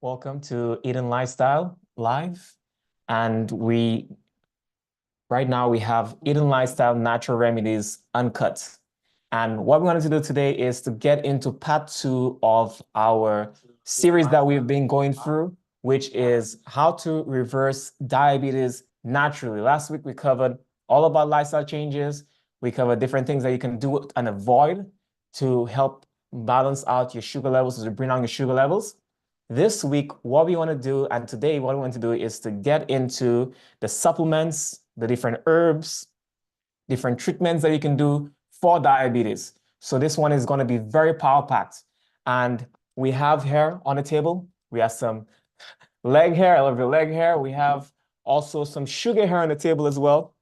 Welcome to Eden Lifestyle Live. And right now we have Eden Lifestyle Natural Remedies Uncut. And what we wanted to do today is to get into part two of our series that we've been going through, which is how to reverse diabetes naturally. Last week we covered all about lifestyle changes. We covered different things that you can do and avoid to help balance out your sugar levels, to bring down your sugar levels. This week, what we want to do, and today, what we want to do is to get into the supplements, the different herbs, different treatments that you can do for diabetes. So this one is going to be very power packed. And we have here on the table, we have some leg hair. I love your leg hair. We have also some sugar hair on the table as well.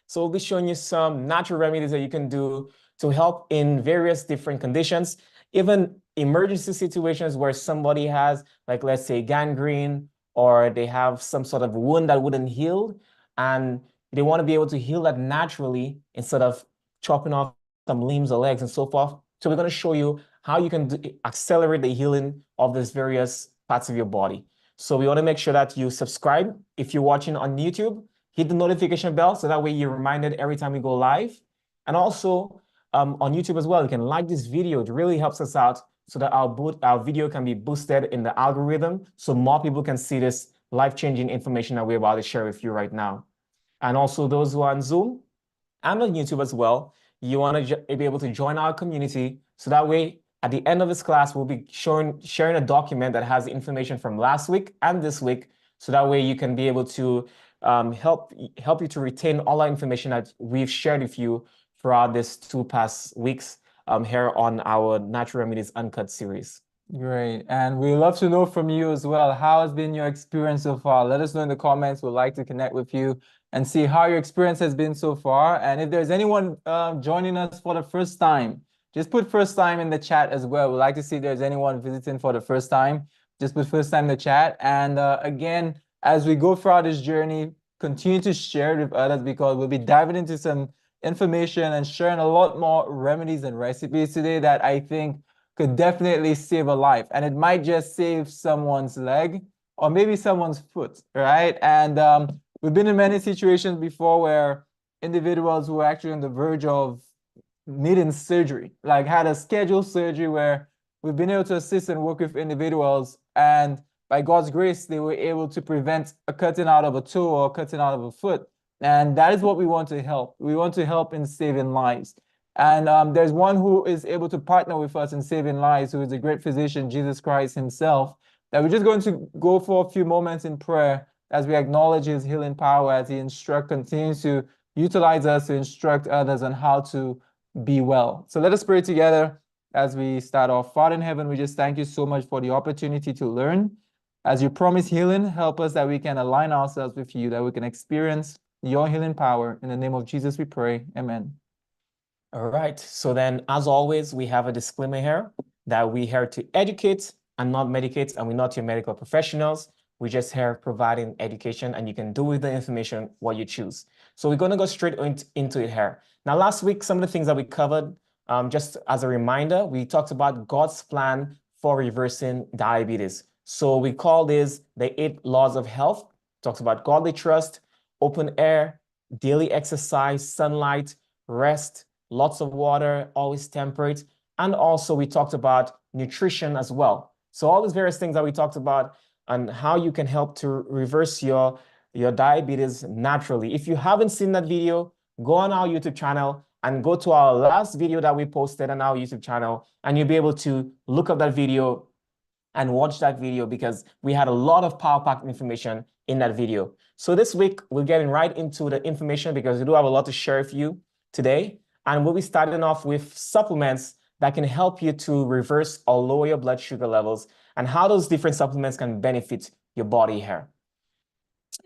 So we'll be showing you some natural remedies that you can do to help in various different conditions, even emergency situations where somebody has, like, let's say gangrene, or they have some sort of wound that wouldn't heal, and they want to be able to heal that naturally instead of chopping off some limbs or legs and so forth. So we're going to show you how you can accelerate the healing of these various parts of your body. So we want to make sure that you subscribe if you're watching on YouTube. Hit the notification bell so that way you're reminded every time we go live. And also on YouTube as well, you can like this video. It really helps us out so that our video can be boosted in the algorithm so more people can see this life-changing information that we're about to share with you right now. And also those who are on Zoom and on YouTube as well, you want to be able to join our community so that way at the end of this class, we'll be sharing a document that has information from last week and this week, so that way you can be able to help you to retain all our information that we've shared with you throughout these 2 past weeks here on our Natural Remedies Uncut series. Great. And we'd love to know from you as well. How has been your experience so far? Let us know in the comments. We'd like to connect with you and see how your experience has been so far. And if there's anyone joining us for the first time, just put first time in the chat as well. We'd like to see if there's anyone visiting for the first time. Just put first time in the chat. And again, as we go throughout this journey, continue to share it with others, because we'll be diving into some information and sharing a lot more remedies and recipes today that I think could definitely save a life. And it might just save someone's leg or maybe someone's foot, right? And we've been in many situations before where individuals who are actually on the verge of needing surgery, like had a scheduled surgery, where we've been able to assist and work with individuals, and by God's grace, they were able to prevent a cutting out of a toe or cutting out of a foot. And that is what we want to help. We want to help in saving lives. And there's one who is able to partner with us in saving lives, who is a great physician, Jesus Christ himself, that we're just going to go for a few moments in prayer as we acknowledge his healing power, as he continues to utilize us to instruct others on how to be well. So let us pray together as we start off. Father in heaven, we just thank you so much for the opportunity to learn. As you promise healing, help us that we can align ourselves with you, that we can experience your healing power. In the name of Jesus we pray. Amen. All right. So then, as always, we have a disclaimer here that we're here to educate and not medicate, and we're not your medical professionals. We're just here providing education, and you can do with the information what you choose. So we're going to go straight into it here. Now, last week, some of the things that we covered, just as a reminder, we talked about God's plan for reversing diabetes. So we call this the 8 laws of health. Talks about godly trust, open air, daily exercise, sunlight, rest, lots of water, always temperate. And also we talked about nutrition as well. So all these various things that we talked about and how you can help to reverse your diabetes naturally. If you haven't seen that video, go on our YouTube channel and go to our last video that we posted on our YouTube channel, and you'll be able to look up that video and watch that video, because we had a lot of power-packed information in that video. So this week, we're getting right into the information because we do have a lot to share with you today. And we'll be starting off with supplements that can help you to reverse or lower your blood sugar levels, and how those different supplements can benefit your body here.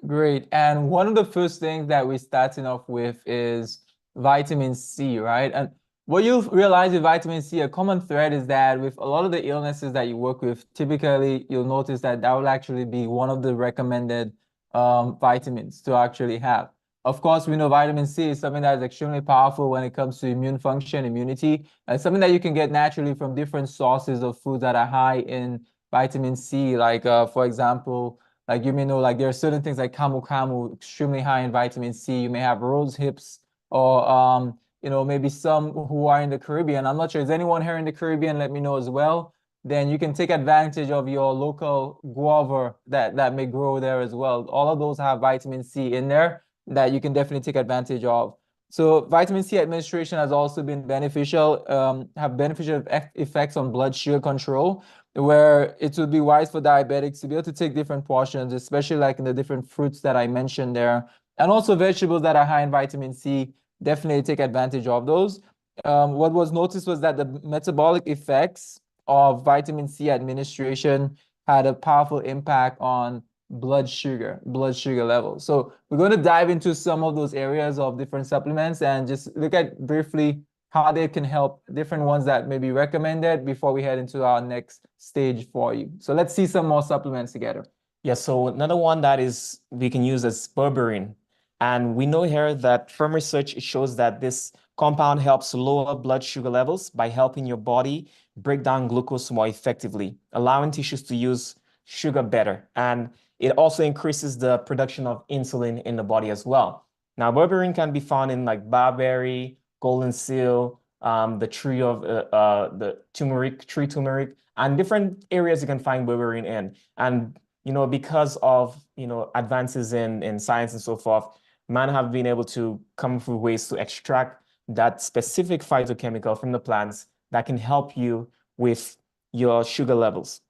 Great. And one of the first things that we're starting off with is vitamin C, right? And what you'll realize with vitamin C, a common thread is that with a lot of the illnesses that you work with, typically you'll notice that that will actually be one of the recommended vitamins to actually have. Of course, we know vitamin C is something that is extremely powerful when it comes to immune function, immunity, and something that you can get naturally from different sources of foods that are high in vitamin C. Like for example, like you may know, like there are certain things like camu camu, extremely high in vitamin C. You may have rose hips, or maybe some who are in the Caribbean. I'm not sure. Is anyone here in the Caribbean? Let me know as well. Then you can take advantage of your local guava that may grow there as well. All of those have vitamin C in there that you can definitely take advantage of. So vitamin C administration has also been beneficial, have beneficial effects on blood sugar control, where it would be wise for diabetics to be able to take different portions, especially like in the different fruits that I mentioned there, and also vegetables that are high in vitamin C. Definitely take advantage of those. What was noticed was that the metabolic effects of vitamin C administration had a powerful impact on blood sugar levels. So we're going to dive into some of those areas of different supplements and just look at briefly how they can help, different ones that may be recommended before we head into our next stage for you. So let's see some more supplements together. Yeah, so another one that is we can use is berberine. And we know here that from research, it shows that this compound helps lower blood sugar levels by helping your body break down glucose more effectively, allowing tissues to use sugar better. And it also increases the production of insulin in the body as well. Now, berberine can be found in like barberry, golden seal, the tree of the turmeric, and different areas you can find berberine in. And because of, advances in science and so forth, man have been able to come up with ways to extract that specific phytochemical from the plants that can help you with your sugar levels.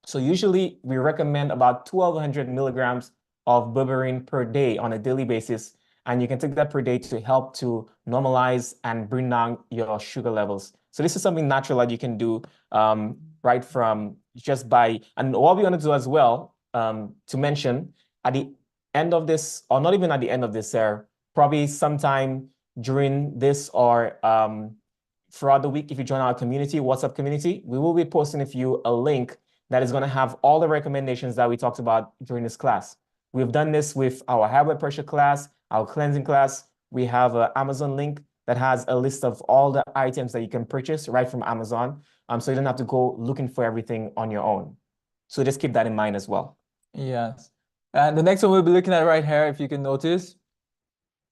So usually we recommend about 1,200 milligrams of berberine per day on a daily basis. And you can take that per day to help to normalize and bring down your sugar levels. So this is something natural that you can do right from just by, and what we want to do as well, to mention at the end of this, or not even at the end of this year, probably sometime during this or throughout the week, if you join our community, WhatsApp community, we will be posting with you a link that is going to have all the recommendations that we talked about during this class. We've done this with our high blood pressure class, our cleansing class. We have an Amazon link that has a list of all the items that you can purchase right from Amazon. So you don't have to go looking for everything on your own. So just keep that in mind as well. Yes. And the next one we'll be looking at right here, if you can notice,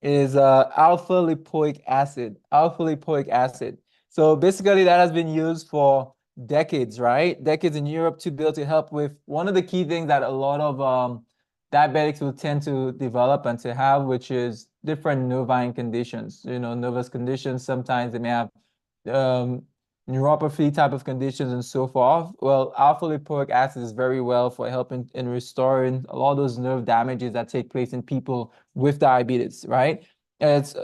is alpha lipoic acid. Alpha lipoic acid. So basically that has been used for decades, right? Decades in Europe to be able to help with one of the key things that a lot of diabetics will tend to develop and to have, which is different nervine conditions. Nervous conditions. Sometimes they may have neuropathy type of conditions and so forth. Well, alpha lipoic acid is very well for helping in restoring a lot of those nerve damages that take place in people with diabetes, right?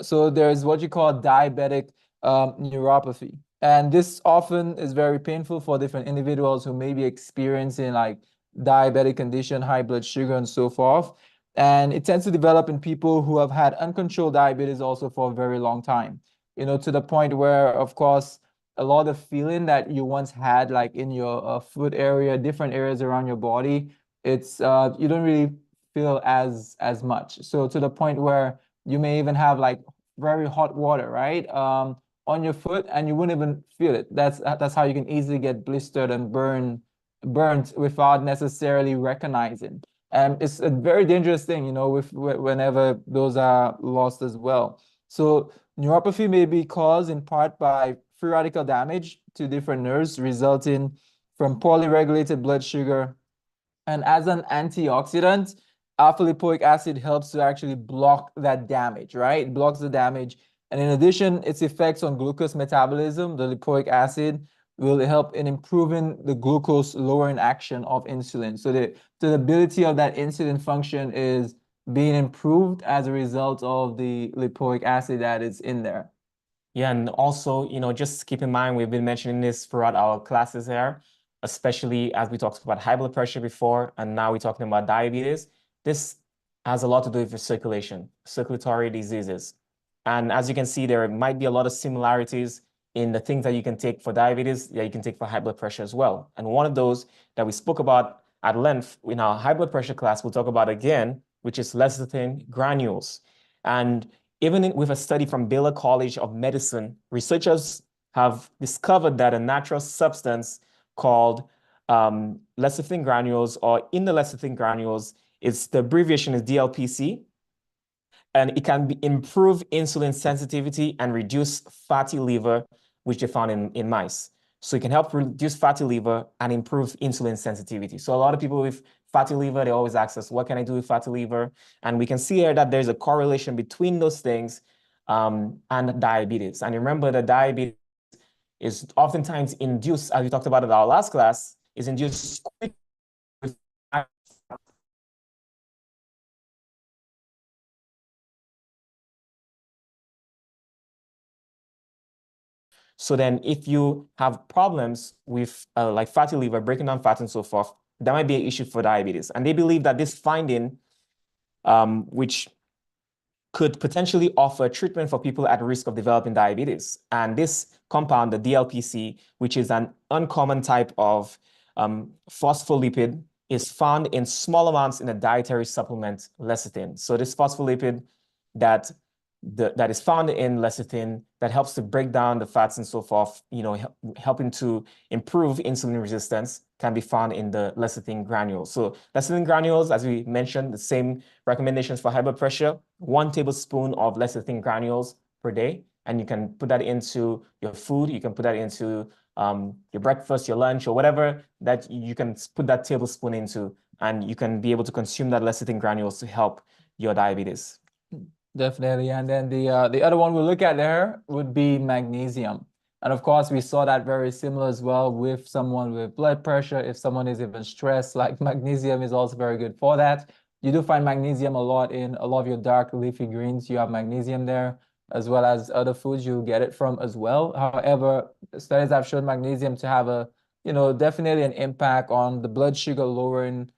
So there's what you call diabetic neuropathy. And this often is very painful for different individuals who may be experiencing like diabetic condition, high blood sugar, and so forth. And it tends to develop in people who have had uncontrolled diabetes also for a very long time, to the point where, of course, a lot of feeling that you once had like in your foot area, different areas around your body, it's you don't really feel as much. So to the point where you may even have like very hot water, right? On your foot, and you wouldn't even feel it. That's how you can easily get blistered and burnt without necessarily recognizing. And it's a very dangerous thing, whenever those are lost as well. So neuropathy may be caused in part by free radical damage to different nerves, resulting from poorly regulated blood sugar. And as an antioxidant, alpha lipoic acid helps to actually block that damage, right? It blocks the damage. And in addition, its effects on glucose metabolism, the lipoic acid, will help in improving the glucose lowering action of insulin. So the ability of that insulin function is being improved as a result of the lipoic acid that is in there. Yeah, and also, just keep in mind, we've been mentioning this throughout our classes here, especially as we talked about high blood pressure before, and now we're talking about diabetes. This has a lot to do with circulation, circulatory diseases. And as you can see, there might be a lot of similarities in the things that you can take for diabetes that you can take for high blood pressure as well. And one of those that we spoke about at length in our high blood pressure class, we'll talk about again, which is lecithin granules. And even with a study from Baylor College of Medicine, researchers have discovered that a natural substance called lecithin granules, or in the lecithin granules, the abbreviation is DLPC, and it can improve insulin sensitivity and reduce fatty liver, which they found in mice. So it can help reduce fatty liver and improve insulin sensitivity. So a lot of people with fatty liver, they always ask us, what can I do with fatty liver? And we can see here that there's a correlation between those things and diabetes. And remember that diabetes is oftentimes induced, as we talked about in our last class, is induced quickly with. So then if you have problems with like fatty liver, breaking down fat and so forth, that might be an issue for diabetes. And they believe that this finding, which could potentially offer treatment for people at risk of developing diabetes. And this compound, the DLPC, which is an uncommon type of phospholipid, is found in small amounts in a dietary supplement, lecithin. So this phospholipid that is found in lecithin that helps to break down the fats and so forth, helping to improve insulin resistance, can be found in the lecithin granules. So lecithin granules, as we mentioned, the same recommendations for high blood pressure, 1 tablespoon of lecithin granules per day. And you can put that into your food. You can put that into your breakfast, your lunch, or whatever that you can put that tablespoon into, and you can be able to consume that lecithin granules to help your diabetes. Definitely. And then the other one we'll look at there would be magnesium. And of course, we saw that very similar as well with someone with blood pressure. If someone is even stressed, like magnesium is also very good for that. You do find magnesium a lot in a lot of your dark leafy greens. You have magnesium there, as well as other foods you get it from as well. However, studies have shown magnesium to have definitely an impact on the blood sugar lowering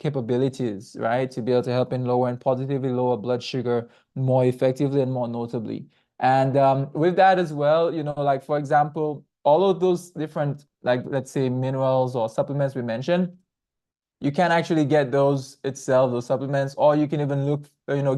capabilities, right? To be able to help in lowering, positively lower blood sugar more effectively and more notably. And with that as well, like for example, all of those different, like let's say minerals or supplements we mentioned, you can actually get those itself, those supplements, or you can even look,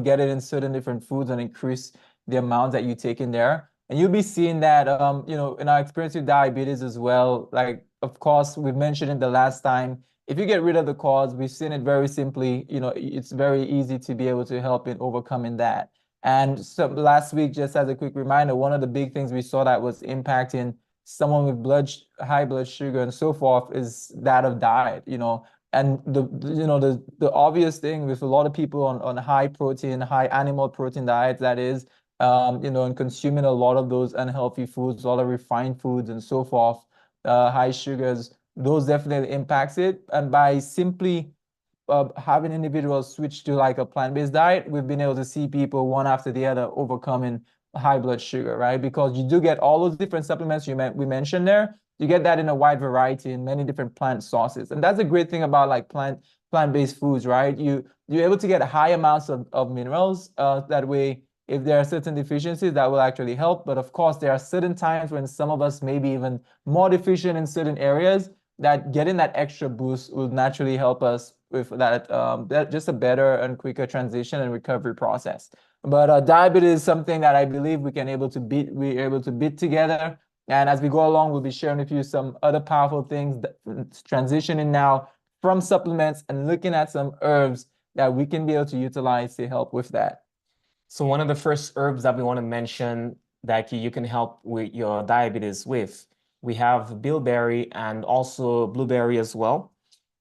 get it in certain different foods and increase the amount that you take in there. And you'll be seeing that, in our experience with diabetes as well, like, of course, we've mentioned it the last time, if you get rid of the cause, we've seen it very simply, it's very easy to be able to help in overcoming that. And so last week, just as a quick reminder, one of the big things we saw that was impacting someone with high blood sugar and so forth is that of diet, and the obvious thing with a lot of people on high protein, high animal protein diets, that is, and consuming a lot of those unhealthy foods, a lot of refined foods and so forth, high sugars, those definitely impacts it. And by simply having individuals switch to like a plant-based diet, we've been able to see people one after the other overcoming high blood sugar, right? Because you do get all those different supplements we mentioned there. You get that in a wide variety in many different plant sources. And that's a great thing about like plant-based foods, right? You're able to get high amounts of minerals. That way, if there are certain deficiencies, that will actually help. But of course, there are certain times when some of us may be even more deficient in certain areas, that getting that extra boost will naturally help us with that just a better and quicker transition and recovery process. But diabetes is something that I believe we're able to beat together. And as we go along, we'll be sharing with you some other powerful things transitioning now from supplements and looking at some herbs that we can be able to utilize to help with that. So one of the first herbs that we want to mention that you can help with your diabetes with, we have bilberry and also blueberry as well.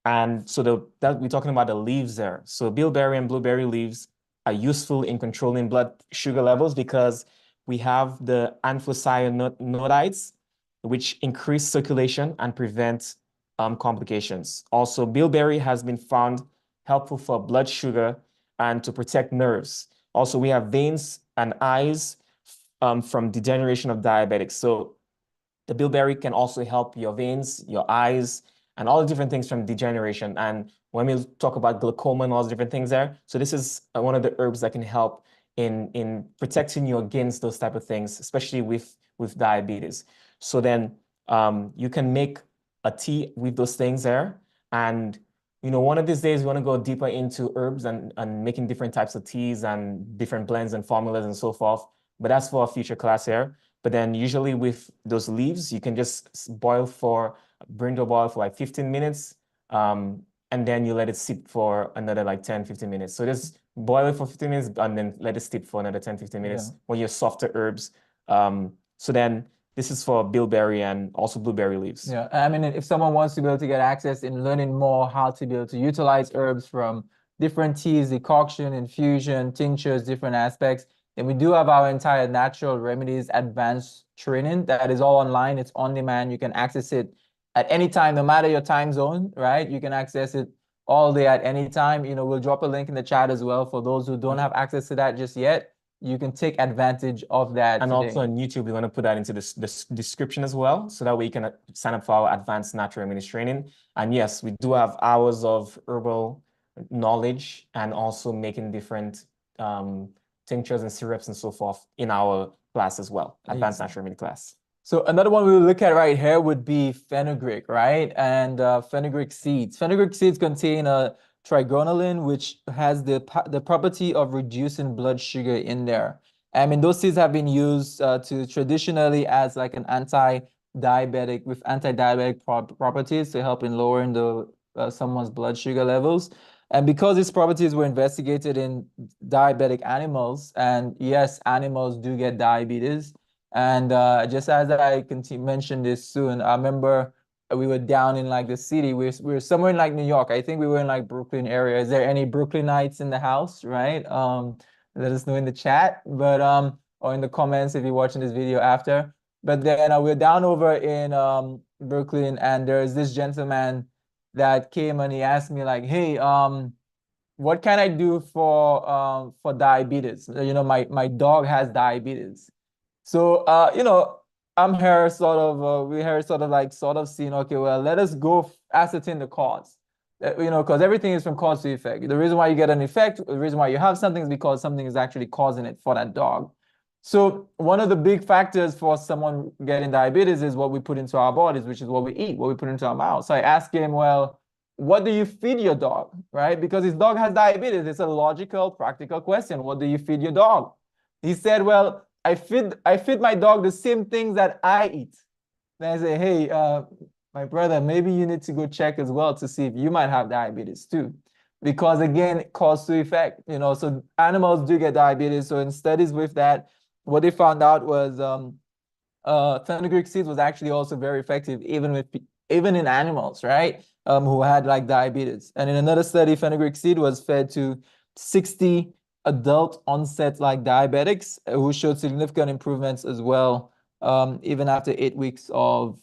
And so we're talking about the leaves there. So bilberry and blueberry leaves are useful in controlling blood sugar levels because we have the anthocyanonides, which increase circulation and prevent complications. Also, bilberry has been found helpful for blood sugar and to protect nerves. Also, we have veins and eyes from degeneration of diabetics. So the bilberry can also help your veins, your eyes, and all the different things from degeneration. And when we talk about glaucoma and all the different things there, so this is one of the herbs that can help in protecting you against those type of things, especially with diabetes. So then you can make a tea with those things there. And one of these days, we want to go deeper into herbs and making different types of teas and different blends and formulas and so forth. But that's for a future class here. But then usually with those leaves, you can just boil for bring to a boil for like 15 minutes. And then you let it sit for another like 10, 15 minutes. So just boil it for 15 minutes and then let it steep for another 10, 15 minutes when you're softer herbs. So then this is for bilberry and also blueberry leaves. Yeah, I mean, if someone wants to be able to get access in learning more how to be able to utilize herbs from different teas, decoction, infusion, tinctures, different aspects, then we do have our entire natural remedies advanced training that is all online. It's on demand. You can access it at any time, no matter your time zone, right? You can access it all day at any time. You know, we'll drop a link in the chat as well for those who don't have access to that just yet. You can take advantage of that And today. also on YouTube, we're going to put that into the description as well, so that way you can sign up for our advanced natural remedies training. And yes, we do have hours of herbal knowledge and also making different tinctures and syrups and so forth in our class as well, advanced natural remedy class. So another one we will look at right here would be fenugreek, right? And fenugreek seeds. Fenugreek seeds contain a trigonolin, which has the property of reducing blood sugar in there. I mean, those seeds have been used to traditionally as like an anti-diabetic with anti-diabetic properties to help in lowering the someone's blood sugar levels. And because these properties were investigated in diabetic animals, and yes, animals do get diabetes. And just as I mention this soon, I remember we were down in like the city. We were somewhere in like New York. I think we were in like Brooklyn area. Is there any Brooklynites in the house, right? Let us know in the chat, but or in the comments if you're watching this video after. But then we're down over in Brooklyn, and there's this gentleman that came and he asked me like, "Hey, what can I do for diabetes? You know, my dog has diabetes." So, you know, I'm here sort of, we here sort of like sort of seeing, okay, well, let us go ascertain the cause. You know, because everything is from cause to effect. The reason why you get an effect, the reason why you have something is because something is actually causing it for that dog. So one of the big factors for someone getting diabetes is what we put into our bodies, which is what we eat, what we put into our mouth. So I asked him, well, what do you feed your dog, right? Because his dog has diabetes. It's a logical, practical question. What do you feed your dog? He said, well, I feed my dog the same things that I eat. Then I say, hey, my brother, maybe you need to go check as well to see if you might have diabetes too. Because again, cause to effect, you know, so animals do get diabetes. So in studies with that, what they found out was fenugreek seeds was actually also very effective even in animals, right? Who had like diabetes. And in another study, fenugreek seed was fed to 60 adult onset like diabetics who showed significant improvements as well, even after 8 weeks of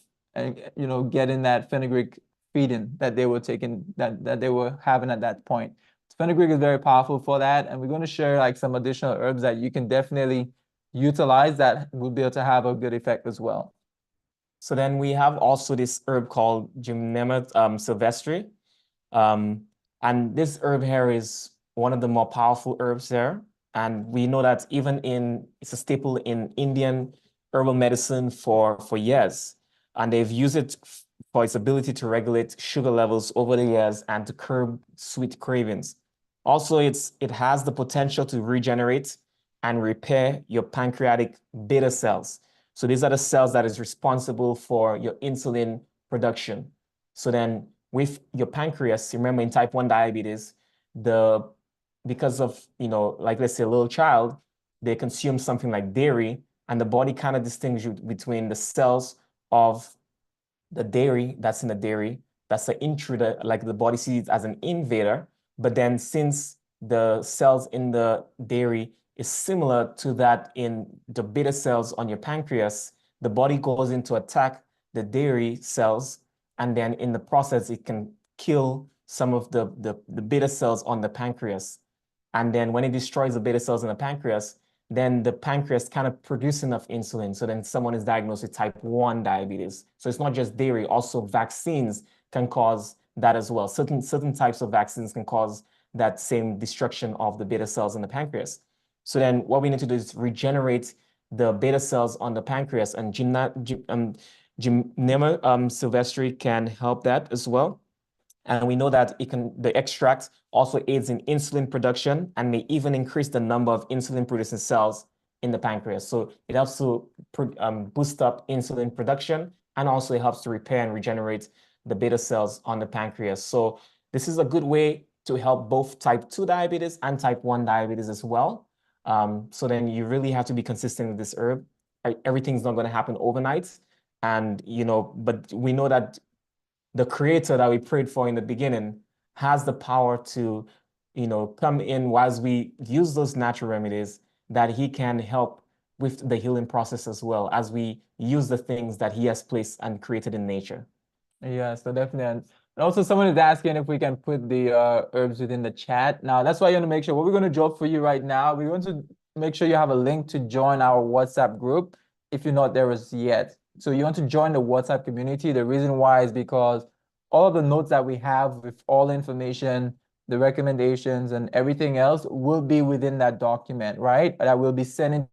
you know, getting that fenugreek feeding that they were taking, that they were having at that point. Fenugreek is very powerful for that, and we're going to share like some additional herbs that you can definitely utilize that will be able to have a good effect as well. So then we have also this herb called Gymnema sylvestre. And this herb here is one of the more powerful herbs there. And we know that it's a staple in Indian herbal medicine for years. And they've used it for its ability to regulate sugar levels over the years and to curb sweet cravings. Also, it has the potential to regenerate and repair your pancreatic beta cells. So these are the cells that is responsible for your insulin production. So then with your pancreas, remember in type 1 diabetes, because of, you know, like let's say a little child, they consume something like dairy, and the body kind of distinguishes between the cells of the dairy that's in the dairy, that's an intruder, like the body sees it as an invader. But then since the cells in the dairy is similar to that in the beta cells on your pancreas, the body goes in to attack the dairy cells, and then in the process, it can kill some of the beta cells on the pancreas. And then when it destroys the beta cells in the pancreas, then the pancreas cannot produce enough insulin. So then someone is diagnosed with type 1 diabetes. So it's not just dairy, also vaccines can cause that as well. Certain types of vaccines can cause that same destruction of the beta cells in the pancreas. So then what we need to do is regenerate the beta cells on the pancreas, and Gymnema sylvestre can help that as well. And we know that the extract also aids in insulin production and may even increase the number of insulin producing cells in the pancreas. So it helps to boost up insulin production and also it helps to repair and regenerate the beta cells on the pancreas. So this is a good way to help both type 2 diabetes and type 1 diabetes as well. So then you really have to be consistent with this herb. Everything's not going to happen overnight. And, but we know that the creator that we prayed for in the beginning has the power to, come in whilst we use those natural remedies, that he can help with the healing process as well as we use the things that he has placed and created in nature. Yeah, so definitely. And also someone is asking if we can put the herbs within the chat. Now, that's why you want to make sure what we're going to drop for you right now. We're going to make sure you have a link to join our WhatsApp group if you're not there as yet. So you want to join the WhatsApp community. The reason why is because all of the notes that we have with all information, the recommendations and everything else will be within that document, right? That will be sending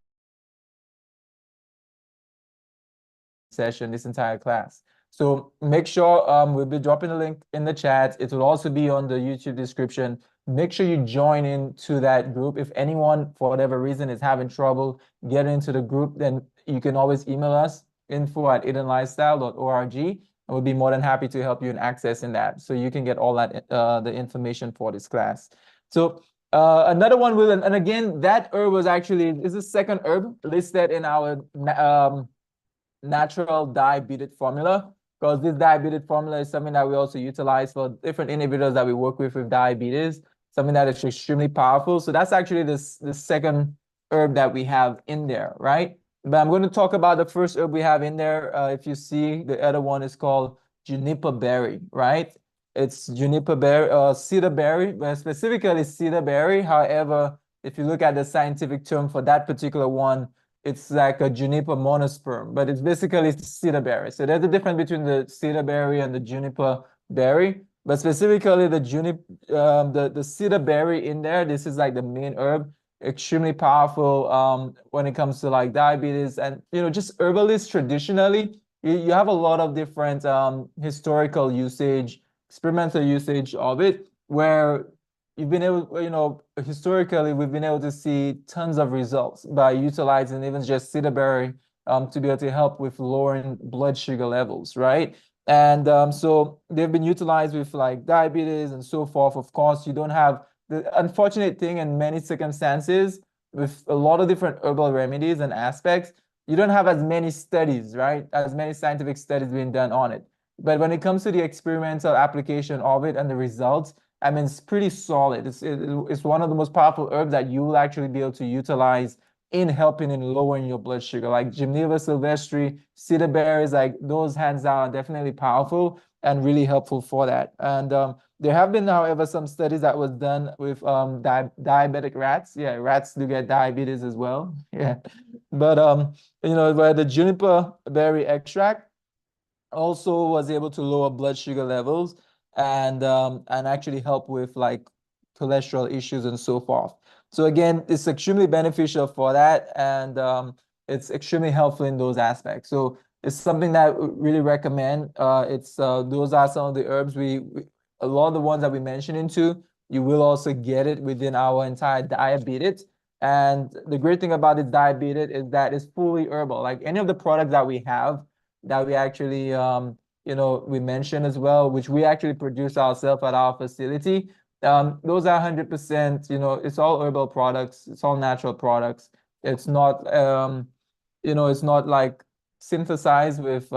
session, this entire class. So make sure we'll be dropping a link in the chat. It will also be on the YouTube description. Make sure you join into that group. If anyone, for whatever reason, is having trouble getting into the group, then you can always email us, info@edenlifestyle.org, and we'll be more than happy to help you in accessing that. So you can get all that the information for this class. So another one will, and again, that herb was actually, is the second herb listed in our natural diabetic formula, because this diabetic formula is something that we also utilize for different individuals that we work with diabetes, something that is extremely powerful. So that's actually the second herb that we have in there, right? But I'm going to talk about the first herb we have in there. If you see, the other one is called juniper berry, right? It's juniper berry, cedar berry, but specifically cedar berry. However, if you look at the scientific term for that particular one, it's like a juniper monosperm, but it's basically cedar berry. So there's a difference between the cedar berry and the juniper berry, but specifically the the cedar berry in there, this is like the main herb, extremely powerful when it comes to like diabetes. And just herbalists traditionally, you have a lot of different historical usage, experimental usage of it, where you've been able, historically, we've been able to see tons of results by utilizing even just cedar berry to be able to help with lowering blood sugar levels, right? And so they've been utilized with like diabetes and so forth. Of course, you don't have the unfortunate thing in many circumstances with a lot of different herbal remedies and aspects, you don't have as many studies, right? As many scientific studies being done on it. But when it comes to the experimental application of it and the results, I mean, it's pretty solid. It's one of the most powerful herbs that you will actually be able to utilize in helping in lowering your blood sugar. Like Gymneva sylvestre, cedar berries, like those hands down are definitely powerful and really helpful for that. And there have been, however, some studies that was done with diabetic rats. Yeah, rats do get diabetes as well. Yeah, but where the juniper berry extract also was able to lower blood sugar levels and actually help with like cholesterol issues and so forth. So again, it's extremely beneficial for that, and it's extremely helpful in those aspects. So it's something that we really recommend. Those are some of the herbs a lot of the ones that we mentioned into. You will also get it within our entire diabetes. And the great thing about this diabetes is that it's fully herbal. Like any of the products that we have, that we actually we mentioned as well, which we actually produce ourselves at our facility. Those are 100%, it's all herbal products, it's all natural products. It's not it's not like synthesized with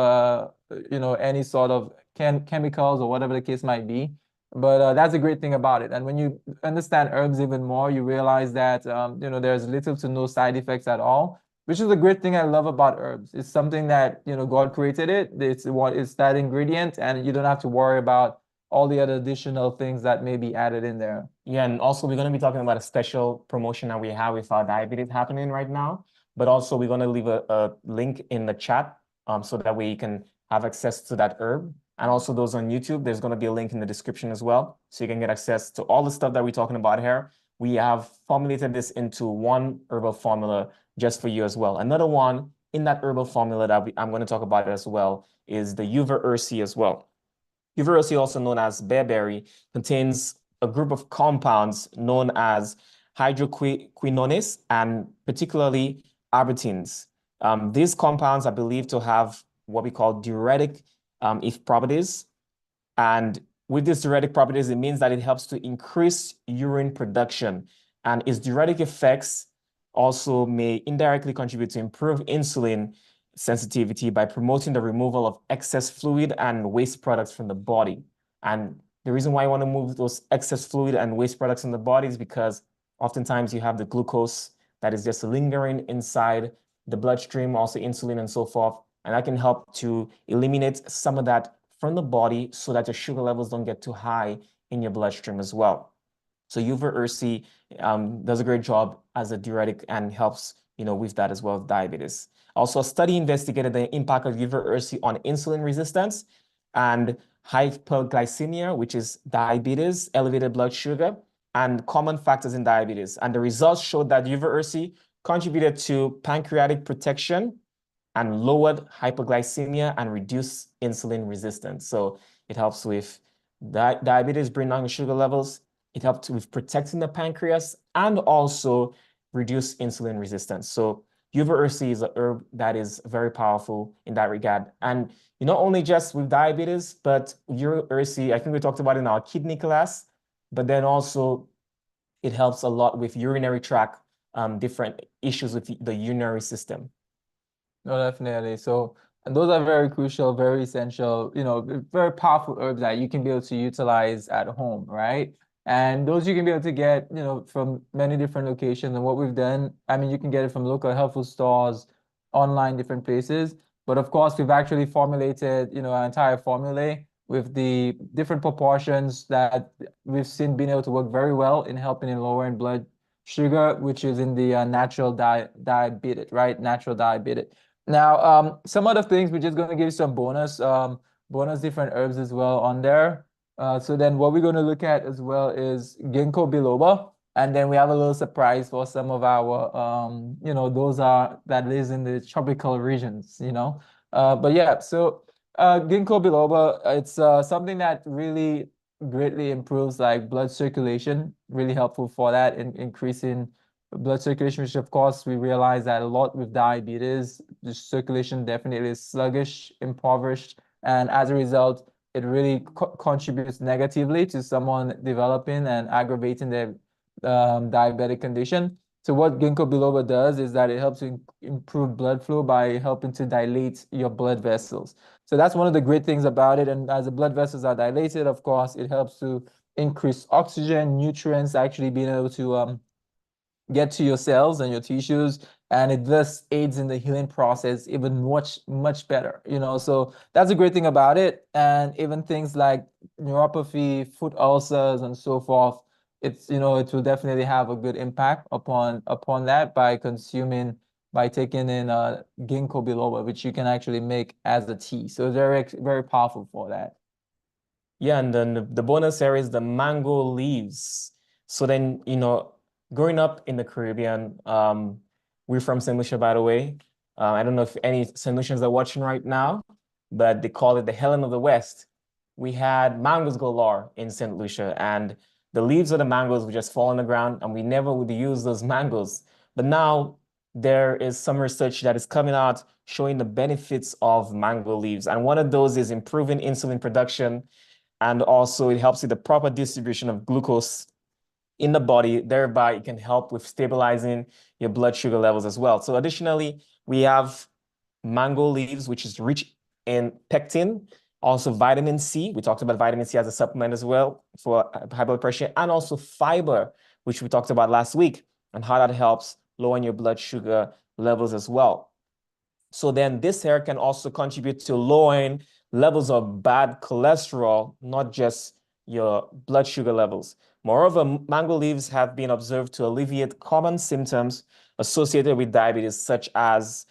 any sort of chemicals or whatever the case might be. But that's a great thing about it. And when you understand herbs even more, you realize that there's little to no side effects at all, which is a great thing I love about herbs. It's something that, God created it. It's that ingredient, and you don't have to worry about all the other additional things that may be added in there. Yeah, and also we're going to be talking about a special promotion that we have with our diabetes happening right now. But also we're going to leave a link in the chat so that way you can have access to that herb. And also those on YouTube, there's going to be a link in the description as well. So you can get access to all the stuff that we're talking about here. We have formulated this into one herbal formula just for you as well. Another one in that herbal formula that I'm going to talk about as well is the Uva Ursi as well. Uva Ursi, also known as bearberry, contains a group of compounds known as hydroquinones and particularly arbuteins. These compounds are believed to have what we call diuretic if properties. And with these diuretic properties, it means that it helps to increase urine production. And its diuretic effects also may indirectly contribute to improve insulin sensitivity by promoting the removal of excess fluid and waste products from the body. And the reason why you want to move those excess fluid and waste products in the body is because oftentimes you have the glucose that is just lingering inside the bloodstream, also insulin and so forth. And that can help to eliminate some of that from the body so that your sugar levels don't get too high in your bloodstream as well. So Uva-Ursi does a great job as a diuretic and helps, with that as well as diabetes. Also, a study investigated the impact of Uva-Ursi on insulin resistance and hyperglycemia, which is diabetes, elevated blood sugar, and common factors in diabetes. And the results showed that Uva-Ursi contributed to pancreatic protection and lowered hypoglycemia and reduced insulin resistance. So it helps with diabetes, bring down the sugar levels. It helps with protecting the pancreas and also reduce insulin resistance. So Uva-Ursi is a herb that is very powerful in that regard. And not only just with diabetes, but Uva-Ursi, I think we talked about it in our kidney class, but then also it helps a lot with urinary tract, different issues with the urinary system. No, definitely. So, and those are very crucial, very essential, very powerful herbs that you can be able to utilize at home, right? And those you can be able to get, from many different locations. And what we've done, I mean, you can get it from local health food stores, online, different places. But of course, we've actually formulated, an entire formulae with the different proportions that we've seen being able to work very well in helping in lowering blood sugar, which is in the natural diabetic, right? Natural diabetic. Now, some other things, we're just going to give you some bonus different herbs as well on there. So then what we're going to look at as well is ginkgo biloba. And then we have a little surprise for some of our, that lives in the tropical regions, But yeah, so ginkgo biloba, it's something that really greatly improves like blood circulation, really helpful for that in increasing blood circulation, which of course we realize that a lot with diabetes, the circulation definitely is sluggish, impoverished, and as a result, it really contributes negatively to someone developing and aggravating their diabetic condition. So what ginkgo biloba does is that it helps to improve blood flow by helping to dilate your blood vessels. So that's one of the great things about it. And as the blood vessels are dilated, of course, it helps to increase oxygen, nutrients, actually being able to get to your cells and your tissues, and it thus aids in the healing process even much better, so that's a great thing about it. And even things like neuropathy, foot ulcers, and so forth, it will definitely have a good impact upon that by taking in ginkgo biloba, which you can actually make as a tea. So it's very powerful for that. Yeah, and then the bonus area is the mango leaves. So then, growing up in the Caribbean, we're from St. Lucia, by the way. I don't know if any St. Lucians are watching right now, but they call it the Helen of the West. We had mangoes galore in St. Lucia, and the leaves of the mangoes would just fall on the ground, and we never would use those mangoes. But now there is some research that is coming out showing the benefits of mango leaves. And one of those is improving insulin production, and also it helps with the proper distribution of glucose in the body. Thereby, it can help with stabilizing your blood sugar levels as well. So additionally, we have mango leaves, which is rich in pectin, also vitamin C. We talked about vitamin C as a supplement as well for high blood pressure, and also fiber, which we talked about last week, and how that helps lowering your blood sugar levels as well. So then this hair can also contribute to lowering levels of bad cholesterol, not just your blood sugar levels. Moreover, mango leaves have been observed to alleviate common symptoms associated with diabetes, such as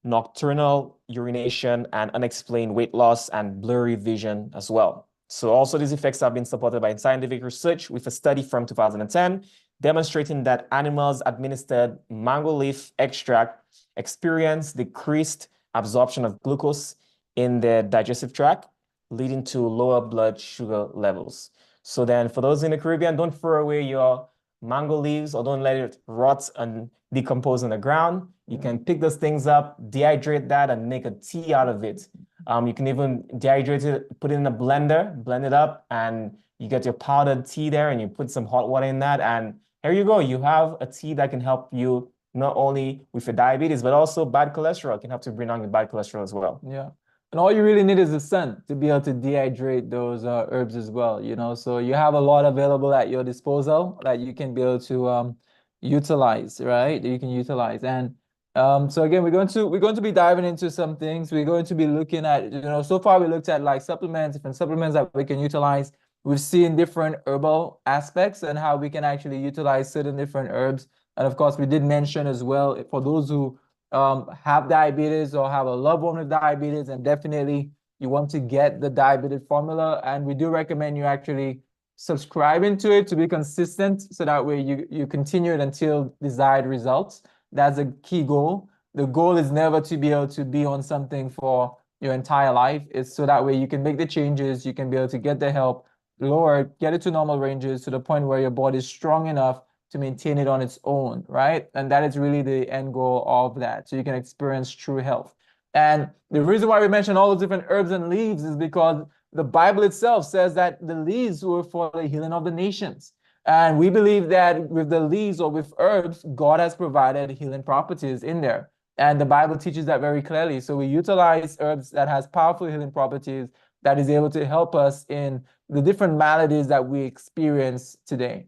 nocturnal urination and unexplained weight loss and blurry vision as well. So also these effects have been supported by scientific research with a study from 2010 demonstrating that animals administered mango leaf extract experience decreased absorption of glucose in their digestive tract, leading to lower blood sugar levels. So then for those in the Caribbean, don't throw away your mango leaves, or don't let it rot and decompose on the ground. You can pick those things up, dehydrate that, and make a tea out of it. You can even dehydrate it, put it in a blender, blend it up, and you get your powdered tea there, and you put some hot water in that, and here you go. You have a tea that can help you not only with your diabetes, but also bad cholesterol. It can help to bring down your bad cholesterol as well. Yeah. And all you really need is the sun to be able to dehydrate those herbs as well, you know. So you have a lot available at your disposal that you can be able to utilize, right? That you can utilize. And so again, we're going to be diving into some things. We're going to be looking at, you know, so far we looked at like supplements, different supplements that we can utilize. We've seen different herbal aspects and how we can actually utilize certain different herbs. And of course, we did mention as well for those who have diabetes or have a loved one with diabetes, and definitely you want to get the diabetes formula. And we do recommend you actually subscribing to it to be consistent, so that way you continue it until desired results. That's a key goal. The goal is never to be able to be on something for your entire life. It's so that way you can make the changes, you can be able to get the help, lower it, get it to normal ranges to the point where your body is strong enough to maintain it on its own, right? And that is really the end goal of that. So you can experience true health. And the reason why we mention all those different herbs and leaves is because the Bible itself says that the leaves were for the healing of the nations. And we believe that with the leaves or with herbs, God has provided healing properties in there. And the Bible teaches that very clearly. So we utilize herbs that has powerful healing properties that is able to help us in the different maladies that we experience today.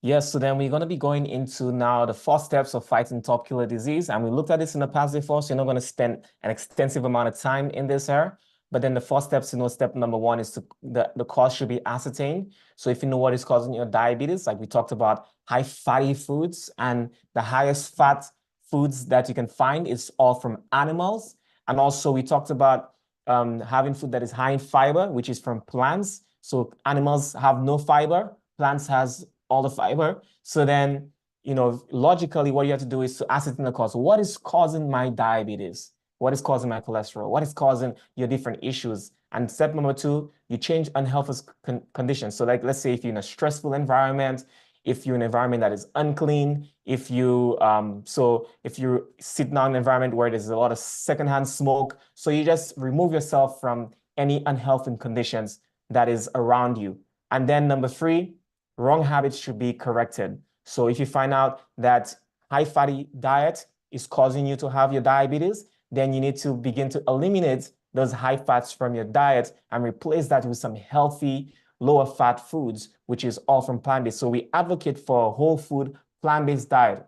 Yes, so then we're going to be going into now the 4 steps of fighting top killer disease. And we looked at this in the past before, so you're not going to spend an extensive amount of time in this here. But then the 4 steps, step number one is the cause should be ascertained. So if you know what is causing your diabetes, like we talked about high fatty foods, and the highest fat foods that you can find is all from animals. And also we talked about having food that is high in fiber, which is from plants. So animals have no fiber, plants has all the fiber. So then, logically, what you have to do is to ascertain the cause. What is causing my diabetes? What is causing my cholesterol? What is causing your different issues? And step number two, you change unhealthy conditions. So like, let's say if you're in a stressful environment, if you're in an environment that is unclean, if you sit down in an environment where there's a lot of secondhand smoke, so you just remove yourself from any unhealthy conditions that is around you. And then number three, wrong habits should be corrected. So if you find out that high fatty diet is causing you to have your diabetes, then you need to begin to eliminate those high fats from your diet and replace that with some healthy, lower fat foods, which is all from plant-based. So we advocate for a whole food, plant-based diet.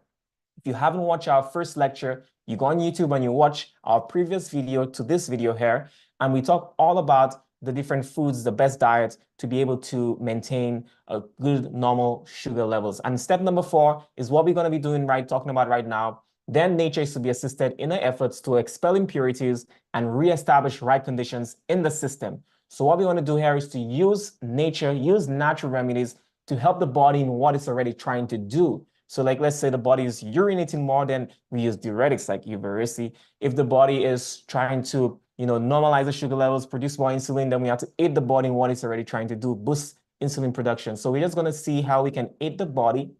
If you haven't watched our first lecture, you go on YouTube and you watch our previous video to this video here, and we talk all about the different foods, the best diets to be able to maintain a good normal sugar levels. And step number four is what we're going to be talking about right now. Then nature is to be assisted in our efforts to expel impurities and reestablish right conditions in the system. So what we want to do here is to use nature, use natural remedies to help the body in what it's already trying to do. So like, let's say the body is urinating more, then we use diuretics like Uvarisi. If the body is trying to, normalize the sugar levels, produce more insulin, then we have to aid the body in what it's already trying to do, boost insulin production. So we're just going to see how we can aid the body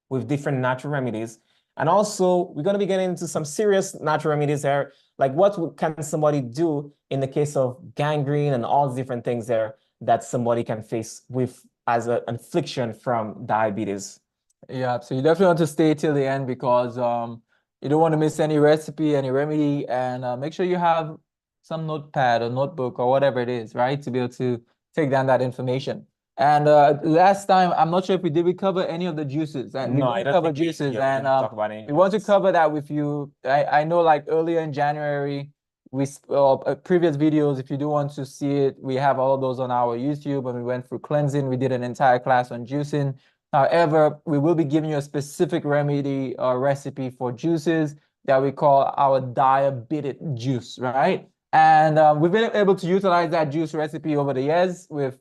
with different natural remedies. And also, we're going to be getting into some serious natural remedies there. Like what can somebody do in the case of gangrene and all the different things there that somebody can face with as an affliction from diabetes. Yeah, so you definitely want to stay till the end because you don't want to miss any recipe, any remedy, and make sure you have some notepad or notebook or whatever it is, right, to be able to take down that information. And last time, I'm not sure if we cover any of the juices. And No, I don't cover think juices, we and talk about any. we want to cover that with you. I know, like earlier in January, previous videos, if you do want to see it, we have all of those on our YouTube. And we went through cleansing. We did an entire class on juicing. However, we will be giving you a specific remedy or recipe for juices that we call our diabetic juice, right? And we've been able to utilize that juice recipe over the years with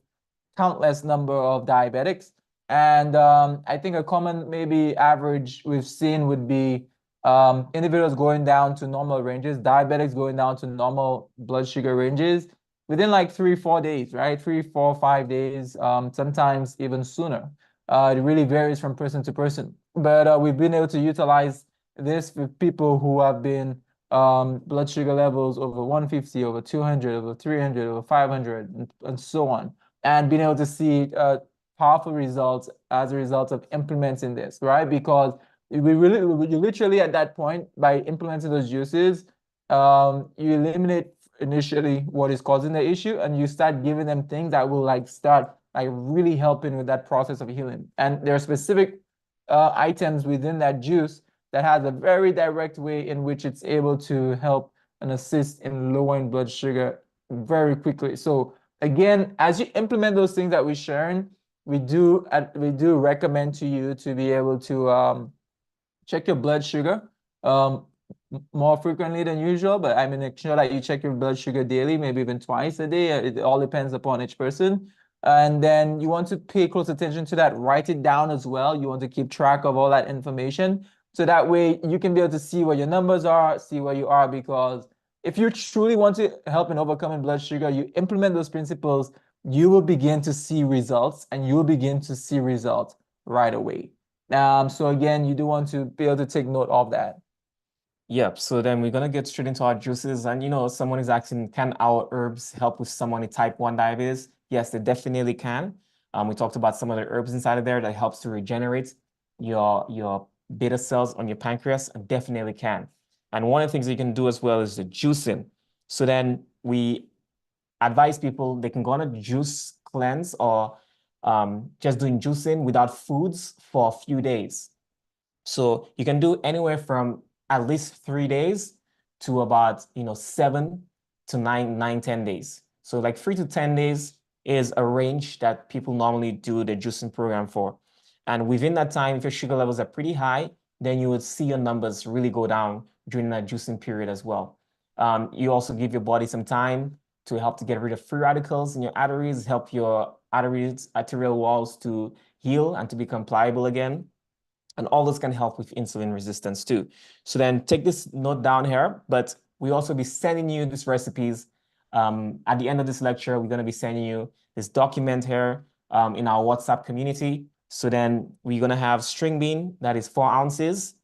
countless number of diabetics. And I think a common maybe average we've seen would be individuals going down to normal ranges, diabetics going down to normal blood sugar ranges within like 3-4 days, right? 3, 4, 5 days, sometimes even sooner. It really varies from person to person. But we've been able to utilize this with people who have been blood sugar levels over 150, over 200, over 300, over 500, and so on, and being able to see powerful results as a result of implementing this, right? Because you literally at that point, by implementing those juices, you eliminate initially what is causing the issue, and you start giving them things that will like start like really helping with that process of healing. And there are specific items within that juice that has a very direct way in which it's able to help and assist in lowering blood sugar very quickly. So again, as you implement those things that we're sharing, we do recommend to you to be able to check your blood sugar um, more frequently than usual, but I mean, make sure that you check your blood sugar daily, maybe even twice a day. It all depends upon each person. And then you want to pay close attention to that. Write it down as well. You want to keep track of all that information. So that way you can be able to see where your numbers are, see where you are, because if you truly want to help in overcoming blood sugar, you implement those principles, you will begin to see results, and you will begin to see results right away. So again, you do want to be able to take note of that. Yep. So then we're gonna get straight into our juices. And someone is asking, can our herbs help with someone with type 1 diabetes? Yes, they definitely can. We talked about some of the herbs inside of there that helps to regenerate your beta cells on your pancreas, and definitely can. And one of the things that you can do as well is the juicing. So then we advise people they can go on a juice cleanse, or just doing juicing without foods for a few days. So you can do anywhere from at least 3 days to about 7 to 9, 10 days. So like 3 to 10 days is a range that people normally do the juicing program for. And within that time, if your sugar levels are pretty high, then you would see your numbers really go down during that juicing period as well. You also give your body some time to help to get rid of free radicals in your arteries, help your arterial walls to heal and to become pliable again. And all this can help with insulin resistance too. So then take this note down here, but we also be sending you these recipes. At the end of this lecture, we're going to be sending you this document here in our WhatsApp community. So then we're going to have string bean, that is 4 ounces,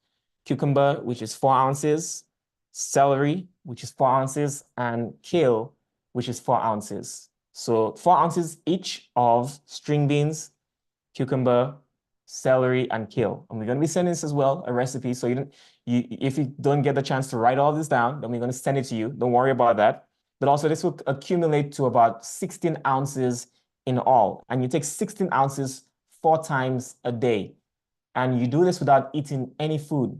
cucumber, which is 4 ounces, celery, which is 4 ounces, and kale, which is 4 ounces. So 4 ounces each of string beans, cucumber, celery, and kale. And we're going to be sending this as well, a recipe. So if you don't get the chance to write all this down, then we're going to send it to you. Don't worry about that. But also this will accumulate to about 16 ounces in all. And you take 16 ounces 4 times a day. And you do this without eating any food.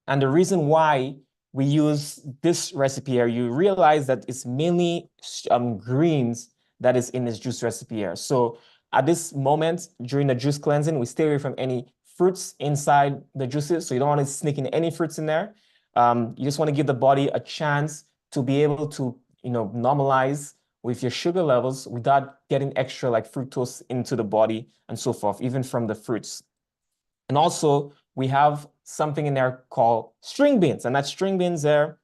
And the reason why we use this recipe here, you realize that it's mainly greens that is in this juice recipe here. So at this moment, during the juice cleansing, we stay away from any fruits inside the juices. So you don't want to sneak in any fruits in there. You just want to give the body a chance to be able to, normalize with your sugar levels without getting extra like fructose into the body and so forth, even from the fruits. And also, we have something in there called string beans, and that string beans there,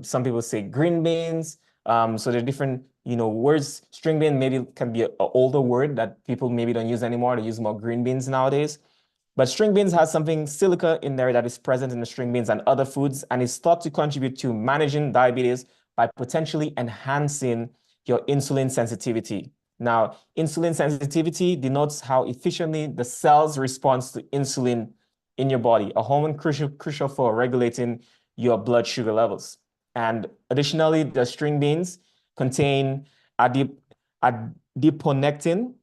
some people say green beans. So there are different, words. String bean maybe can be an older word that people maybe don't use anymore. They use more green beans nowadays. But string beans has something silica in there that is present in the string beans and other foods, and is thought to contribute to managing diabetes by potentially enhancing your insulin sensitivity. Now, insulin sensitivity denotes how efficiently the cells respond to insulin in your body, a hormone crucial for regulating your blood sugar levels. And additionally, the string beans contain adiponectin,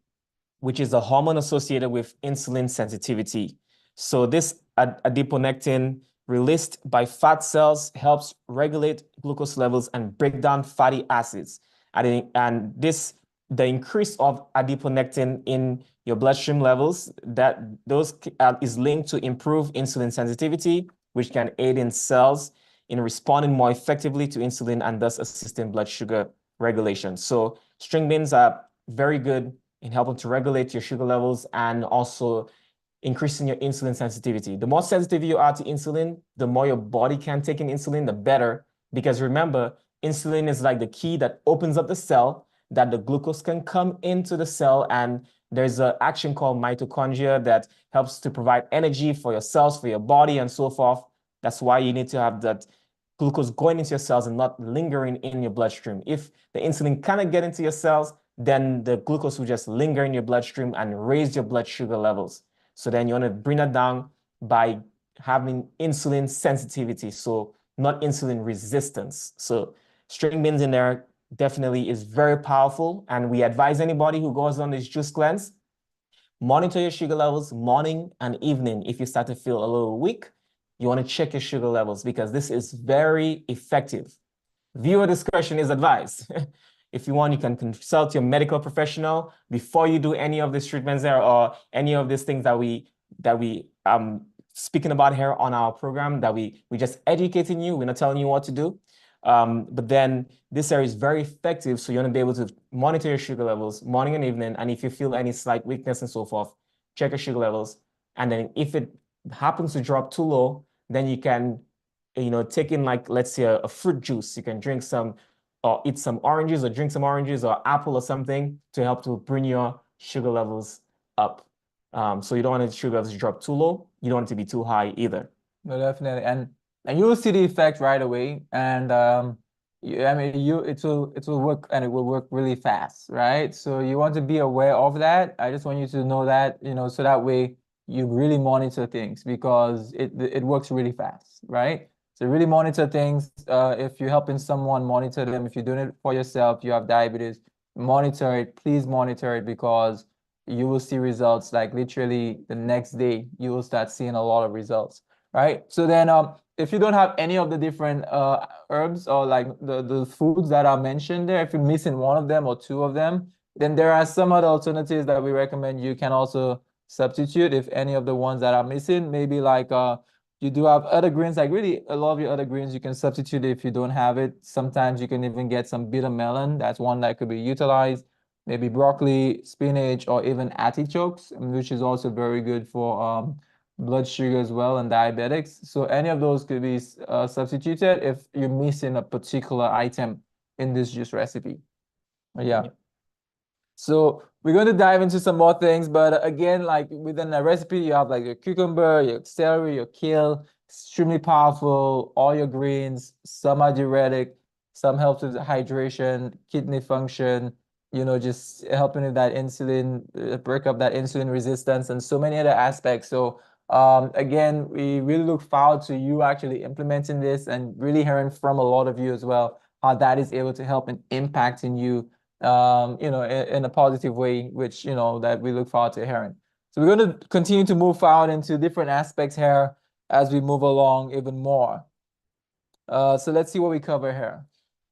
which is a hormone associated with insulin sensitivity. So this adiponectin released by fat cells helps regulate glucose levels and break down fatty acids. And the increase of adiponectin in your bloodstream levels, those is linked to improve insulin sensitivity, which can aid in cells in responding more effectively to insulin and thus assisting blood sugar regulation. So string beans are very good in helping to regulate your sugar levels and also increasing your insulin sensitivity. The more sensitive you are to insulin, the more your body can take in insulin, the better. Because remember, insulin is like the key that opens up the cell, that the glucose can come into the cell and there's an action called mitochondria that helps to provide energy for your cells, for your body, and so forth. That's why you need to have that glucose going into your cells and not lingering in your bloodstream. If the insulin cannot get into your cells, then the glucose will just linger in your bloodstream and raise your blood sugar levels. So then you want to bring that down by having insulin sensitivity, so not insulin resistance. So string beans in there definitely is very powerful, and we advise anybody who goes on this juice cleanse, monitor your sugar levels morning and evening. If you start to feel a little weak, you want to check your sugar levels because this is very effective. Viewer discretion is advised. If you want, you can consult your medical professional before you do any of these treatments there or any of these things that we speaking about here on our program, that we just educating you. We're not telling you what to do. But then this area is very effective. So you want to be able to monitor your sugar levels morning and evening. And if you feel any slight weakness and so forth, check your sugar levels. And then if it happens to drop too low, then you can, take in, like, let's say a fruit juice. You can drink some or eat some oranges or drink some oranges or apple or something to help to bring your sugar levels up. So you don't want the sugar levels to drop too low. You don't want it to be too high either. No, definitely. And you will see the effect right away. And I mean, it will work, and it will work really fast, right? So you want to be aware of that. I just want you to know that, so that way you really monitor things, because it works really fast, right? So really monitor things. If you're helping someone, monitor them. If you're doing it for yourself, you have diabetes, monitor it. Please monitor it, because you will see results like literally the next day. You will start seeing a lot of results, right? So then if you don't have any of the different herbs or like the foods that are mentioned there, if you're missing one of them or two of them, then there are some other alternatives that we recommend you can also substitute if any of the ones that are missing. Maybe like you do have other greens, like really a lot of your other greens you can substitute if you don't have it. Sometimes you can even get some bitter melon. That's one that could be utilized. Maybe broccoli, spinach, or even artichokes, which is also very good for blood sugar as well and diabetics. So any of those could be substituted if you're missing a particular item in this juice recipe. Yeah. So we're going to dive into some more things, but again, like within the recipe, you have like your cucumber, your celery, your kale, extremely powerful, all your greens, some are diuretic, some helps with hydration, kidney function, just helping with that insulin, break up that insulin resistance, and so many other aspects. So again, we really look forward to you actually implementing this and really hearing from a lot of you as well, how that is able to help and impact in you in a positive way, which, that we look forward to hearing. So we're going to continue to move forward into different aspects here as we move along even more. So let's see what we cover here.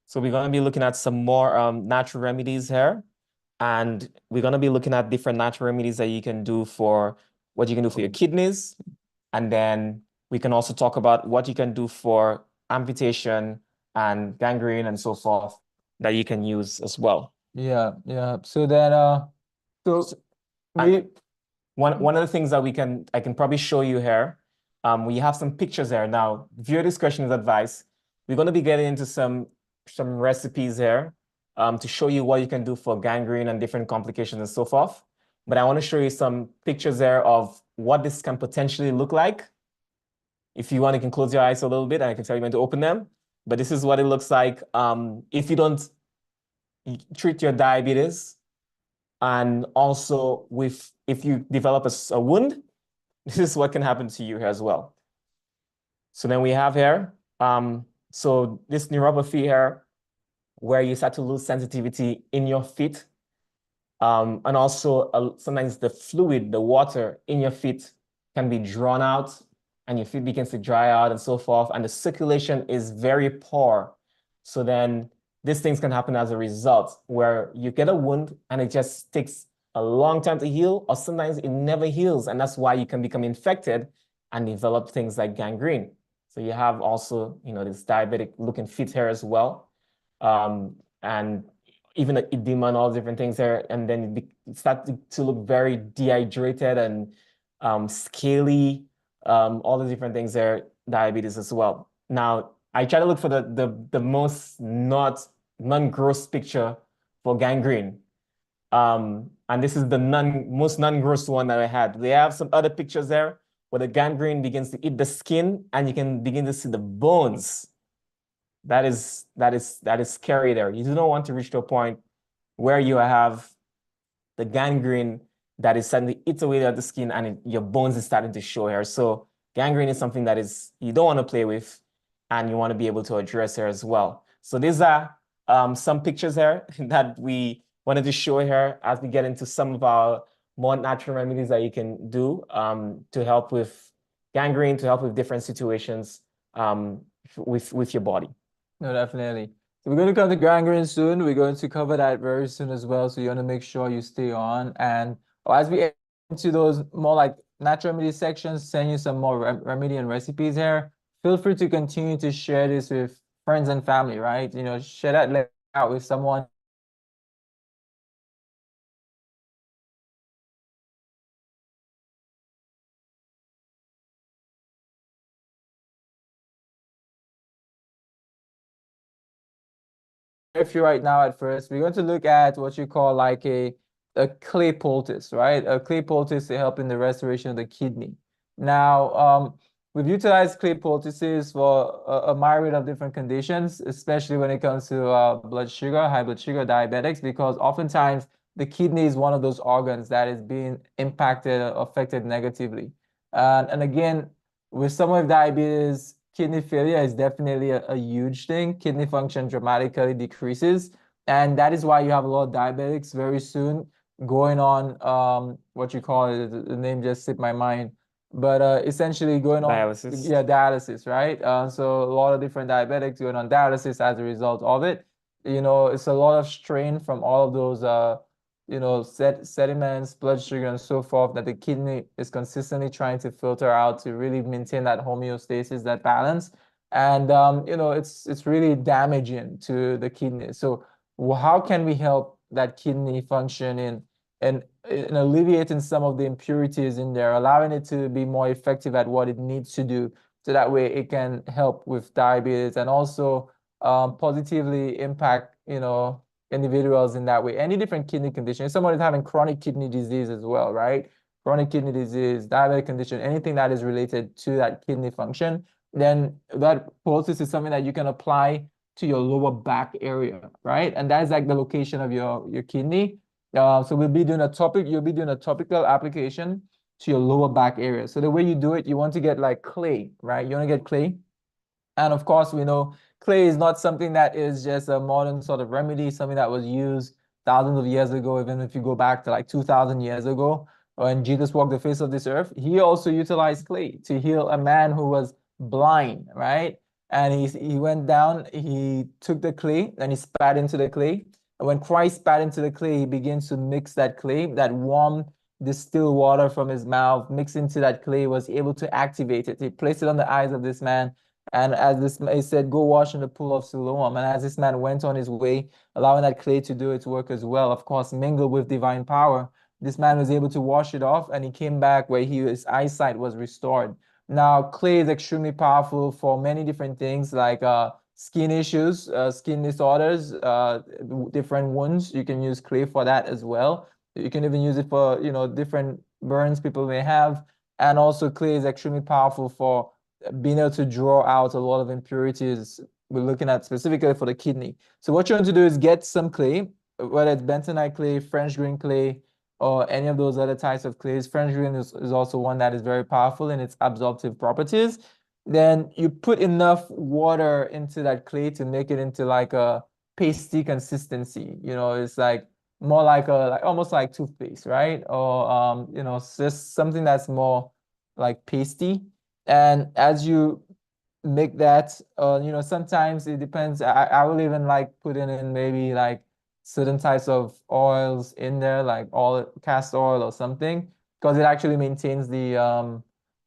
So we're going to be looking at some more natural remedies here. And we're going to be looking at different natural remedies that you can do for what you can do for your kidneys. And then we can also talk about what you can do for amputation and gangrene and so forth that you can use as well. Yeah. So then, one of the things that I can probably show you here, we have some pictures there. Now, viewer discretion is advised. We're going to be getting into some recipes here to show you what you can do for gangrene and different complications and so forth. But I want to show you some pictures there of what this can potentially look like. If you want, you can close your eyes a little bit and I can tell you when to open them. But this is what it looks like if you don't treat your diabetes. And also if you develop a wound, this is what can happen to you here as well. So then we have here, so this neuropathy here, where you start to lose sensitivity in your feet. And also sometimes the fluid, the water in your feet can be drawn out and your feet begins to dry out and so forth. And the circulation is very poor. So then these things can happen as a result, where you get a wound and it just takes a long time to heal, or sometimes it never heals. And that's why you can become infected and develop things like gangrene. So you have also, this diabetic looking feet here as well. And even the edema and all different things there. And then it starts to look very dehydrated and scaly, all the different things there, diabetes as well. Now, I try to look for the most non-gross picture for gangrene. And this is the most non-gross one that I had. They have some other pictures there where the gangrene begins to eat the skin and you can begin to see the bones. That is scary there. You don't want to reach to a point where you have the gangrene that is starting to eat away at the skin and your bones is starting to show here. So gangrene is something that is you don't want to play with and you want to be able to address here as well. So these are some pictures here that we wanted to show here as we get into some of our more natural remedies that you can do to help with gangrene, to help with different situations with your body. No, definitely. So we're going to come to gangrene soon. We're going to cover that very soon as well. So you want to make sure you stay on. And as we get into those more like natural remedy sections, send you some more remedy and recipes here. Feel free to continue to share this with friends and family, right? You know, share that out with someone. If you right now at first, we're going to look at what you call like a clay poultice, right? A clay poultice to help in the restoration of the kidney. Now, we've utilized clay poultices for a myriad of different conditions, especially when it comes to blood sugar, high blood sugar, diabetics, because oftentimes the kidney is one of those organs that is being impacted, affected negatively. And again, with someone with diabetes, kidney failure is definitely a huge thing. Kidney function dramatically decreases. And that is why you have a lot of diabetics very soon going on what you call it, the name just slipped my mind. But essentially going on Dialysis. dialysis, right? So a lot of different diabetics going on dialysis as a result of it. You know, it's a lot of strain from all of those you know, sediments, blood sugar, and so forth that the kidney is consistently trying to filter out to really maintain that homeostasis, that balance. And you know, it's really damaging to the kidney. So how can we help that kidney function in alleviating some of the impurities in there, allowing it to be more effective at what it needs to do, so that way it can help with diabetes and also positively impact, you know, individuals in that way. Any different kidney condition. If someone is having chronic kidney disease as well, right? Chronic kidney disease, diabetic condition, anything that is related to that kidney function, then that poultice is something that you can apply to your lower back area, right? And that's like the location of your kidney. So you'll be doing a topical application to your lower back area. So the way you do it, you want to get like clay, right? You want to get clay. And of course, we know clay is not something that is just a modern sort of remedy, something that was used thousands of years ago, even if you go back to like 2,000 years ago, when Jesus walked the face of this earth. He also utilized clay to heal a man who was blind, right? And he went down, he took the clay and he spat into the clay. And when Christ spat into the clay, he begins to mix that clay, that warm distilled water from his mouth, mixed into that clay, was able to activate it. He placed it on the eyes of this man. And as this, he said, go wash in the pool of Siloam. And as this man went on his way, allowing that clay to do its work as well, of course, mingled with divine power, this man was able to wash it off, and he came back where his eyesight was restored. Now, clay is extremely powerful for many different things, like skin issues, skin disorders, different wounds. You can use clay for that as well. You can even use it for, you know, different burns people may have. And also clay is extremely powerful for being able to draw out a lot of impurities. We're looking at specifically for the kidney. So what you want to do is get some clay, whether it's bentonite clay, French green clay, or any of those other types of clays. French green is also one that is very powerful in its absorptive properties. Then you put enough water into that clay to make it into like a pasty consistency. You know, it's like more like almost like toothpaste, right? Or you know, just something that's more like pasty. And as you make that, you know, sometimes it depends. I will even like putting in maybe like certain types of oils in there, like all castor oil or something, because it actually maintains the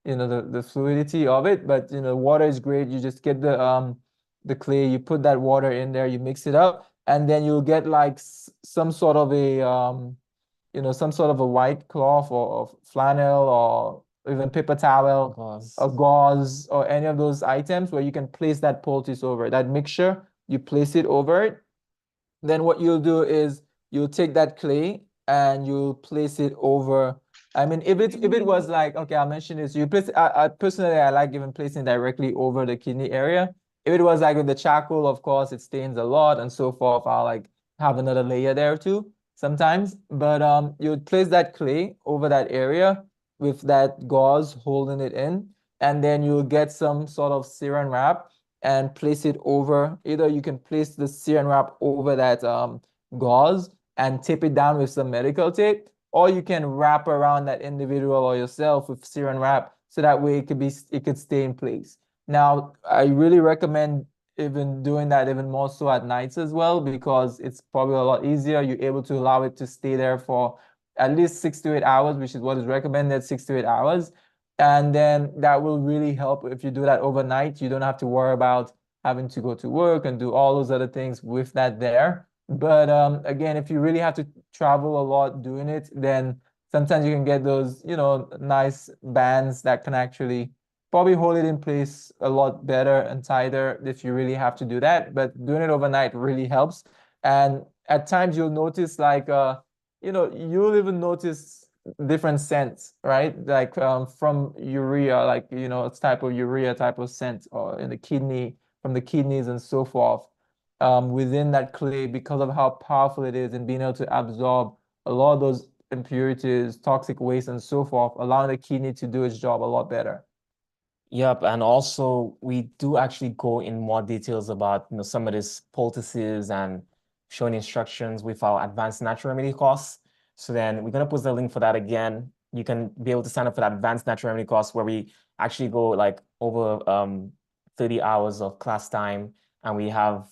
you know, the fluidity of it. But you know, water is great. You just get the clay, you put that water in there, you mix it up, and then you'll get like some sort of a you know, some sort of a white cloth or flannel or even paper towel or gauze or any of those items where you can place that poultice over that mixture. You place it over it. Then what you'll do is you'll take that clay and you place it over. I mean, if it was like, okay, I mentioned this, you place I personally I like even placing directly over the kidney area. If it was like with the charcoal, of course, it stains a lot and so forth. I'll like have another layer there too sometimes. But you would place that clay over that area with that gauze holding it in, and then you'll get some sort of saran wrap and place it over. Either you can place the saran wrap over that gauze and tape it down with some medical tape, or you can wrap around that individual or yourself with saran wrap so that way it could stay in place. Now, I really recommend even doing that even more so at nights as well, because it's probably a lot easier. You're able to allow it to stay there for at least 6 to 8 hours, which is what is recommended, 6 to 8 hours. And then that will really help if you do that overnight. You don't have to worry about having to go to work and do all those other things with that there. But again, if you really have to travel a lot doing it, then sometimes you can get those, nice bands that can actually probably hold it in place a lot better and tighter if you really have to do that. But doing it overnight really helps. And at times you'll notice like you'll even notice different scents, right? Like from urea, like it's type of urea type of scent, or in the kidney, from the kidneys and so forth, within that clay, because of how powerful it is in being able to absorb a lot of those impurities, toxic waste, and so forth, allowing the kidney to do its job a lot better. Yep, and also we do actually go in more details about some of these poultices and showing instructions with our advanced natural remedy course. So then we're gonna post the link for that again. You can be able to sign up for that advanced natural remedy course where we actually go like over 30 hours of class time, and we have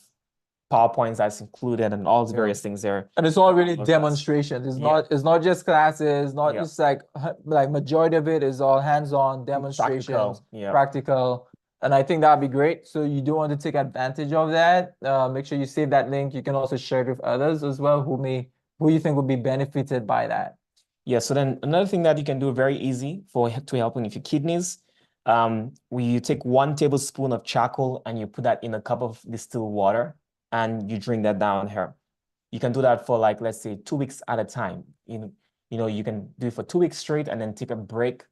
PowerPoints that's included and all the Yeah. various things there. And it's all really Those class. demonstrations. It's Yeah, not just classes, not yeah, just like majority of it is all hands-on demonstrations, practical. Yeah. practical. And I think that'd be great. So you do want to take advantage of that. Make sure you save that link. You can also share it with others as well who you think would be benefited by that. Yeah, so then another thing that you can do very easy to helping with your kidneys, you take 1 tablespoon of charcoal and you put that in a cup of distilled water and you drink that down here. You can do that for like, let's say 2 weeks at a time. You can do it for 2 weeks straight and then take a break,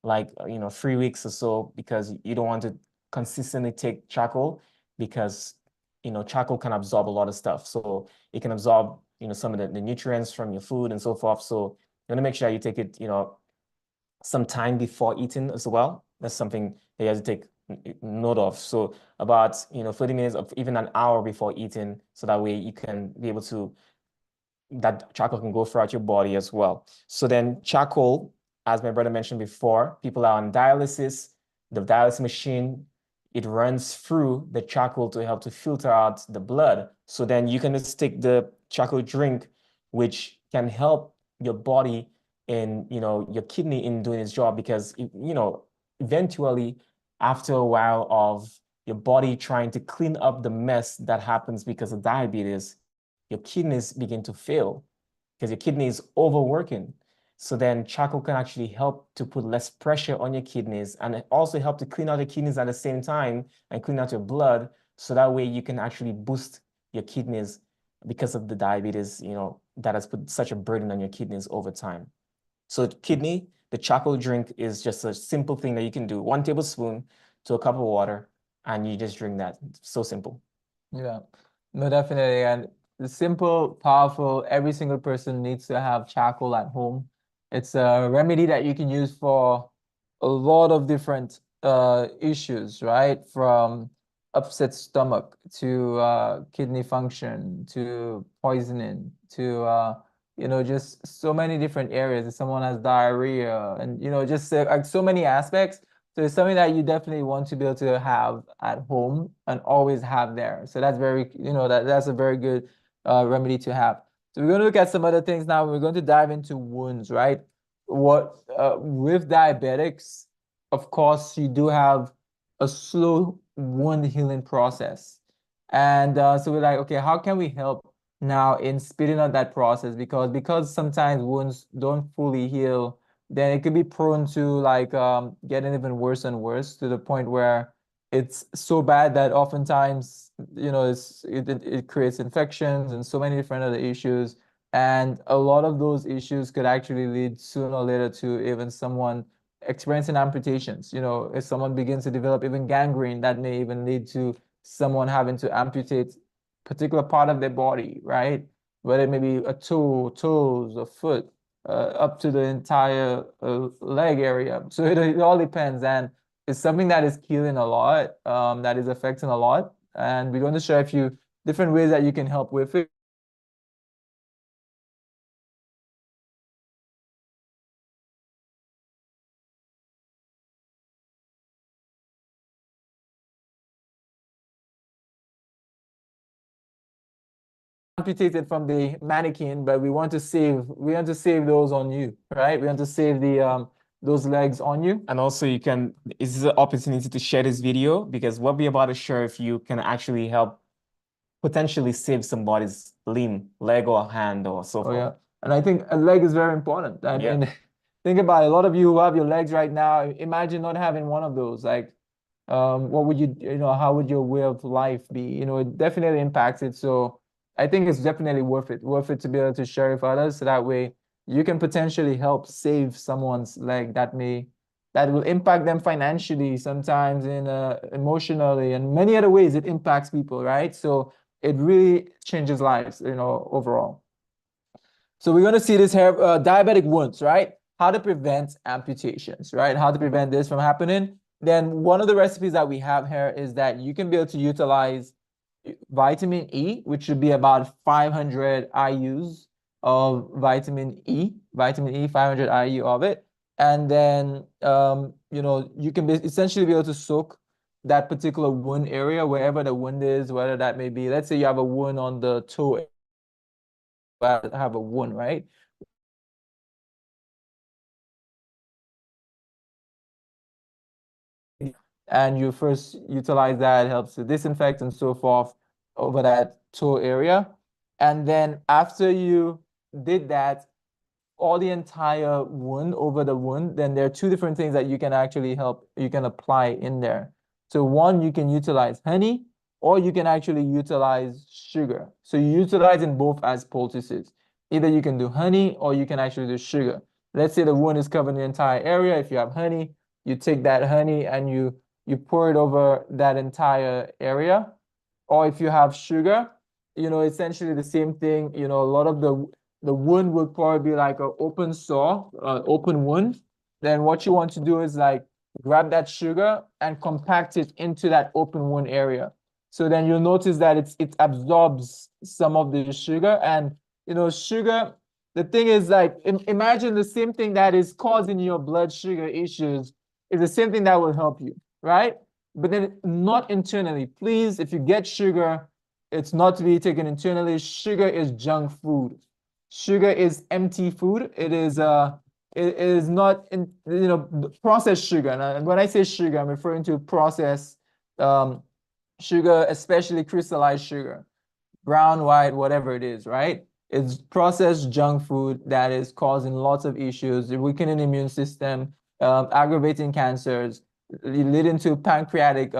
like 3 weeks or so, because you don't want to consistently take charcoal, because charcoal can absorb a lot of stuff. So it can absorb some of the nutrients from your food and so forth. So you want to make sure you take it some time before eating as well. That's something that you have to take note of. So about 30 minutes of even an hour before eating, so that way you can be able to, that charcoal can go throughout your body as well. So then charcoal, as my brother mentioned before, people are on dialysis. The dialysis machine, it runs through the charcoal to help to filter out the blood. So then you can just take the charcoal drink, which can help your body and your kidney in doing its job, because eventually after a while of your body trying to clean up the mess that happens because of diabetes, your kidneys begin to fail because your kidney is overworking. So then charcoal can actually help to put less pressure on your kidneys, and it also help to clean out your kidneys at the same time and clean out your blood. So that way you can actually boost your kidneys, because of the diabetes, that has put such a burden on your kidneys over time. So kidney, the charcoal drink is just a simple thing that you can do. 1 tablespoon to a cup of water, and you just drink that. So simple. Yeah, no, definitely. And the simple, powerful, every single person needs to have charcoal at home. It's a remedy that you can use for a lot of different issues, right? From upset stomach to kidney function to poisoning to just so many different areas. If someone has diarrhea and just like so many aspects. So it's something that you definitely want to be able to have at home and always have there. So that's that's a very good remedy to have. So we're going to look at some other things now. We're going to dive into wounds, right? What with diabetics, of course, you do have a slow wound healing process. And so we're like, okay, how can we help now in speeding up that process? Because sometimes wounds don't fully heal, then it could be prone to like getting even worse and worse, to the point where it's so bad that oftentimes it creates infections and so many different other issues. And a lot of those issues could actually lead sooner or later to even someone experiencing amputations. If someone begins to develop even gangrene, that may even lead to someone having to amputate particular part of their body, right? Whether it may be a toe, toes, a foot, up to the entire leg area. So it all depends. And it's something that is killing a lot, that is affecting a lot. And we're going to share a few different ways that you can help with it. Amputated from the mannequin, but we want to save those on you, right? We want to save the those legs on you. And also this is an opportunity to share this video because what we're about to share with you can actually help potentially save somebody's limb, leg or hand or so Oh forth. yeah. And I think a leg is very important. I Yeah. mean, think about it. A lot of you who have your legs right now, imagine not having one of those. Like, what would how would your way of life be? It definitely impacts it. So I think it's definitely worth it to be able to share with others. So that way you can potentially help save someone's leg that will impact them financially, sometimes in emotionally, and many other ways it impacts people, right? So it really changes lives, overall. So we're going to see this here, diabetic wounds, right? How to prevent amputations, right? How to prevent this from happening. Then one of the recipes that we have here is that you can be able to utilize vitamin E, which should be about 500 IUs of vitamin E, 500 IU of it. And then, you can essentially be able to soak that particular wound area, wherever the wound is, whether that may be, let's say you have a wound on the toe, have a wound, right? And you first utilize that, it helps to disinfect and so forth over that toe area. And then after you did that, all the entire wound over the wound, then there are two different things that you can actually you can apply in there. So one, you can utilize honey, or you can actually utilize sugar. So you utilize in both as poultices. Either you can do honey or you can actually do sugar. Let's say the wound is covering the entire area. If you have honey, you take that honey and you pour it over that entire area. Or if you have sugar, essentially the same thing. A lot of the wound would probably be like an open sore, open wound. Then what you want to do is like grab that sugar and compact it into that open wound area. So then you'll notice that it absorbs some of the sugar. And sugar, the thing is like imagine the same thing that is causing your blood sugar issues is the same thing that will help you, right? But then not internally. Please, if you get sugar, it's not to be taken internally. Sugar is junk food. Sugar is empty food. It is not in processed sugar. And when I say sugar, I'm referring to processed sugar, especially crystallized sugar, brown, white, whatever it is, right? It's processed junk food that is causing lots of issues, weakening immune system, aggravating cancers, leading to pancreatic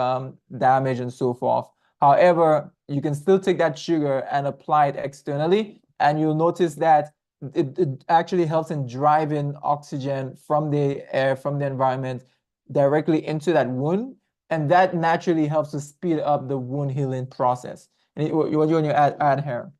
damage and so forth. However, you can still take that sugar and apply it externally, and you'll notice that it actually helps in driving oxygen from the air, from the environment, directly into that wound, and that naturally helps to speed up the wound healing process. And what you want to add here?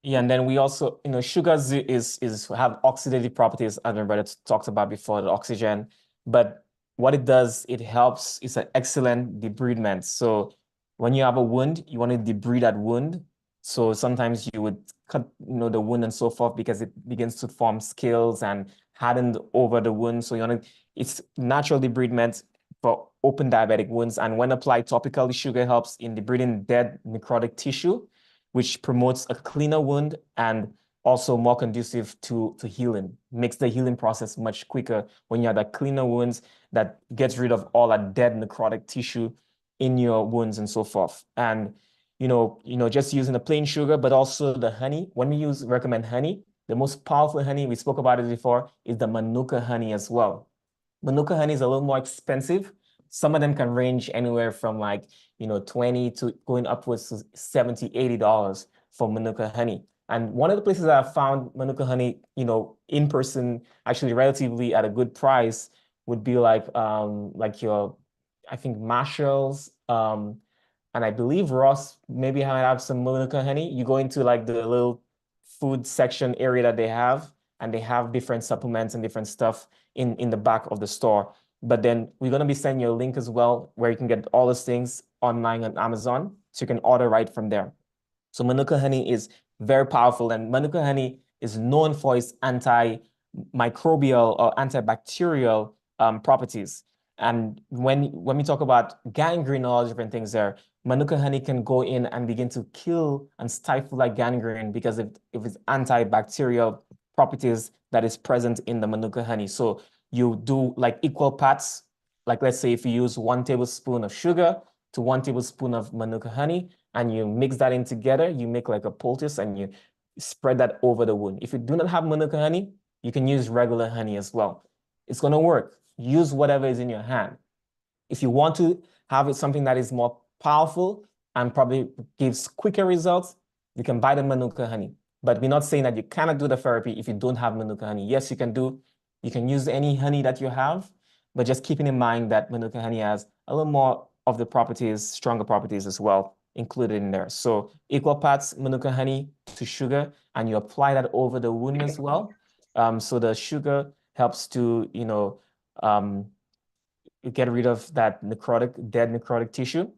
Yeah, and then we also, sugars is have oxidative properties, as my brother talked about before, the oxygen. But what it does, it helps, it's an excellent debridement. So when you have a wound, you want to debride that wound. So sometimes you would cut, the wound and so forth because it begins to form scales and harden over the wound. So it's natural debridement for open diabetic wounds. And when applied topically, sugar helps in debriding dead necrotic tissue, which promotes a cleaner wound and also more conducive to healing. Makes the healing process much quicker when you have that cleaner wounds that gets rid of all that dead necrotic tissue in your wounds and so forth. And just using the plain sugar, but also the honey. When we recommend honey, the most powerful honey, we spoke about it before, is the Manuka honey as well. Manuka honey is a little more expensive. Some of them can range anywhere from like, 20 to going upwards to $70, $80 for Manuka honey. And one of the places that I found Manuka honey, in person, actually relatively at a good price would be like your, I think Marshalls, and I believe Ross maybe might have some Manuka honey. You go into like the little food section area that they have, and they have different supplements and different stuff in the back of the store. But then we're gonna be sending you a link as well where you can get all those things online on Amazon, so you can order right from there. So Manuka honey is very powerful, and Manuka honey is known for its antimicrobial or antibacterial properties. And when we talk about gangrene, all different things there, Manuka honey can go in and begin to kill and stifle that gangrene because if it's antibacterial properties that is present in the Manuka honey. So you do like equal parts, like let's say if you use 1 tablespoon of sugar to 1 tablespoon of Manuka honey, and you mix that in together, you make like a poultice and you spread that over the wound. If you do not have Manuka honey, you can use regular honey as well. It's going to work. Use whatever is in your hand. If you want to have it something that is more powerful and probably gives quicker results, you can buy the Manuka honey. But we're not saying that you cannot do the therapy if you don't have Manuka honey. Yes, you can use any honey that you have, but just keeping in mind that Manuka honey has a little more of the properties, stronger properties as well, included in there. So equal parts Manuka honey to sugar, and you apply that over the wound as well. So the sugar helps to, get rid of that dead necrotic tissue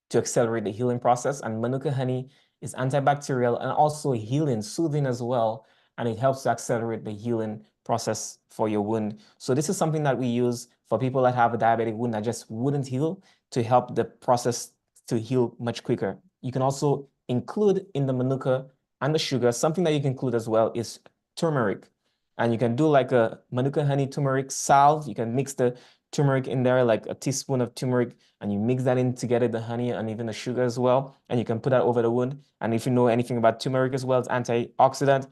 to accelerate the healing process. And Manuka honey is antibacterial and also healing, soothing as well. And it helps to accelerate the healing process for your wound. So this is something that we use for people that have a diabetic wound that just wouldn't heal, to help the process to heal much quicker. You can also include in the Manuka and the sugar, something that you can include as well is turmeric. And you can do like a Manuka honey turmeric salve. You can mix the turmeric in there, like a teaspoon of turmeric, and you mix that in together, the honey and even the sugar as well. And you can put that over the wound. And if you know anything about turmeric as well, it's antioxidant.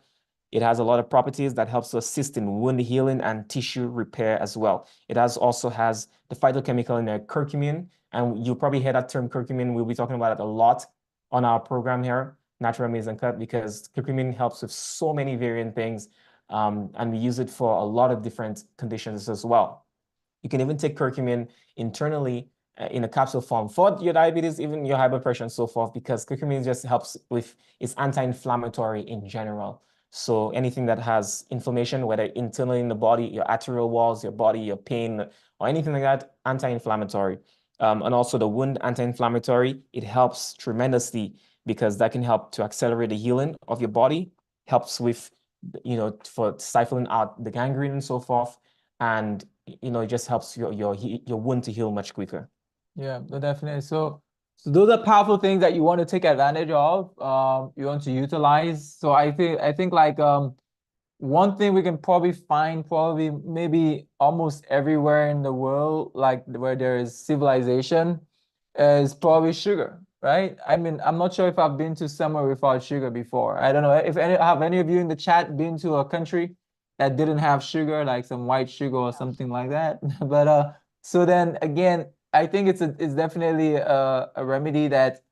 It has a lot of properties that helps to assist in wound healing and tissue repair as well. It also has the phytochemical in there, curcumin. And you probably hear that term curcumin. We'll be talking about it a lot on our program here, Natural Remedies Uncut, because curcumin helps with so many variant things. And we use it for a lot of different conditions as well. You can even take curcumin internally in a capsule form for your diabetes, even your high blood pressure and so forth, because curcumin just helps with, it's anti-inflammatory in general. So anything that has inflammation, whether internally in the body, your arterial walls, your body, your pain, or anything like that, anti-inflammatory. And also the wound anti-inflammatory, it helps tremendously because that can help to accelerate the healing of your body, helps with, for stifling out the gangrene and so forth. And it just helps your wound to heal much quicker. Yeah, no, definitely. So those are powerful things that you want to take advantage of. You want to utilize. So I think like one thing we can probably find maybe almost everywhere in the world, like where there is civilization, is probably sugar, right? I mean, I'm not sure if I've been to somewhere without sugar before. I don't know if any of you in the chat been to a country that didn't have sugar, like some white sugar or something like that. But so then again, I think it's definitely a remedy that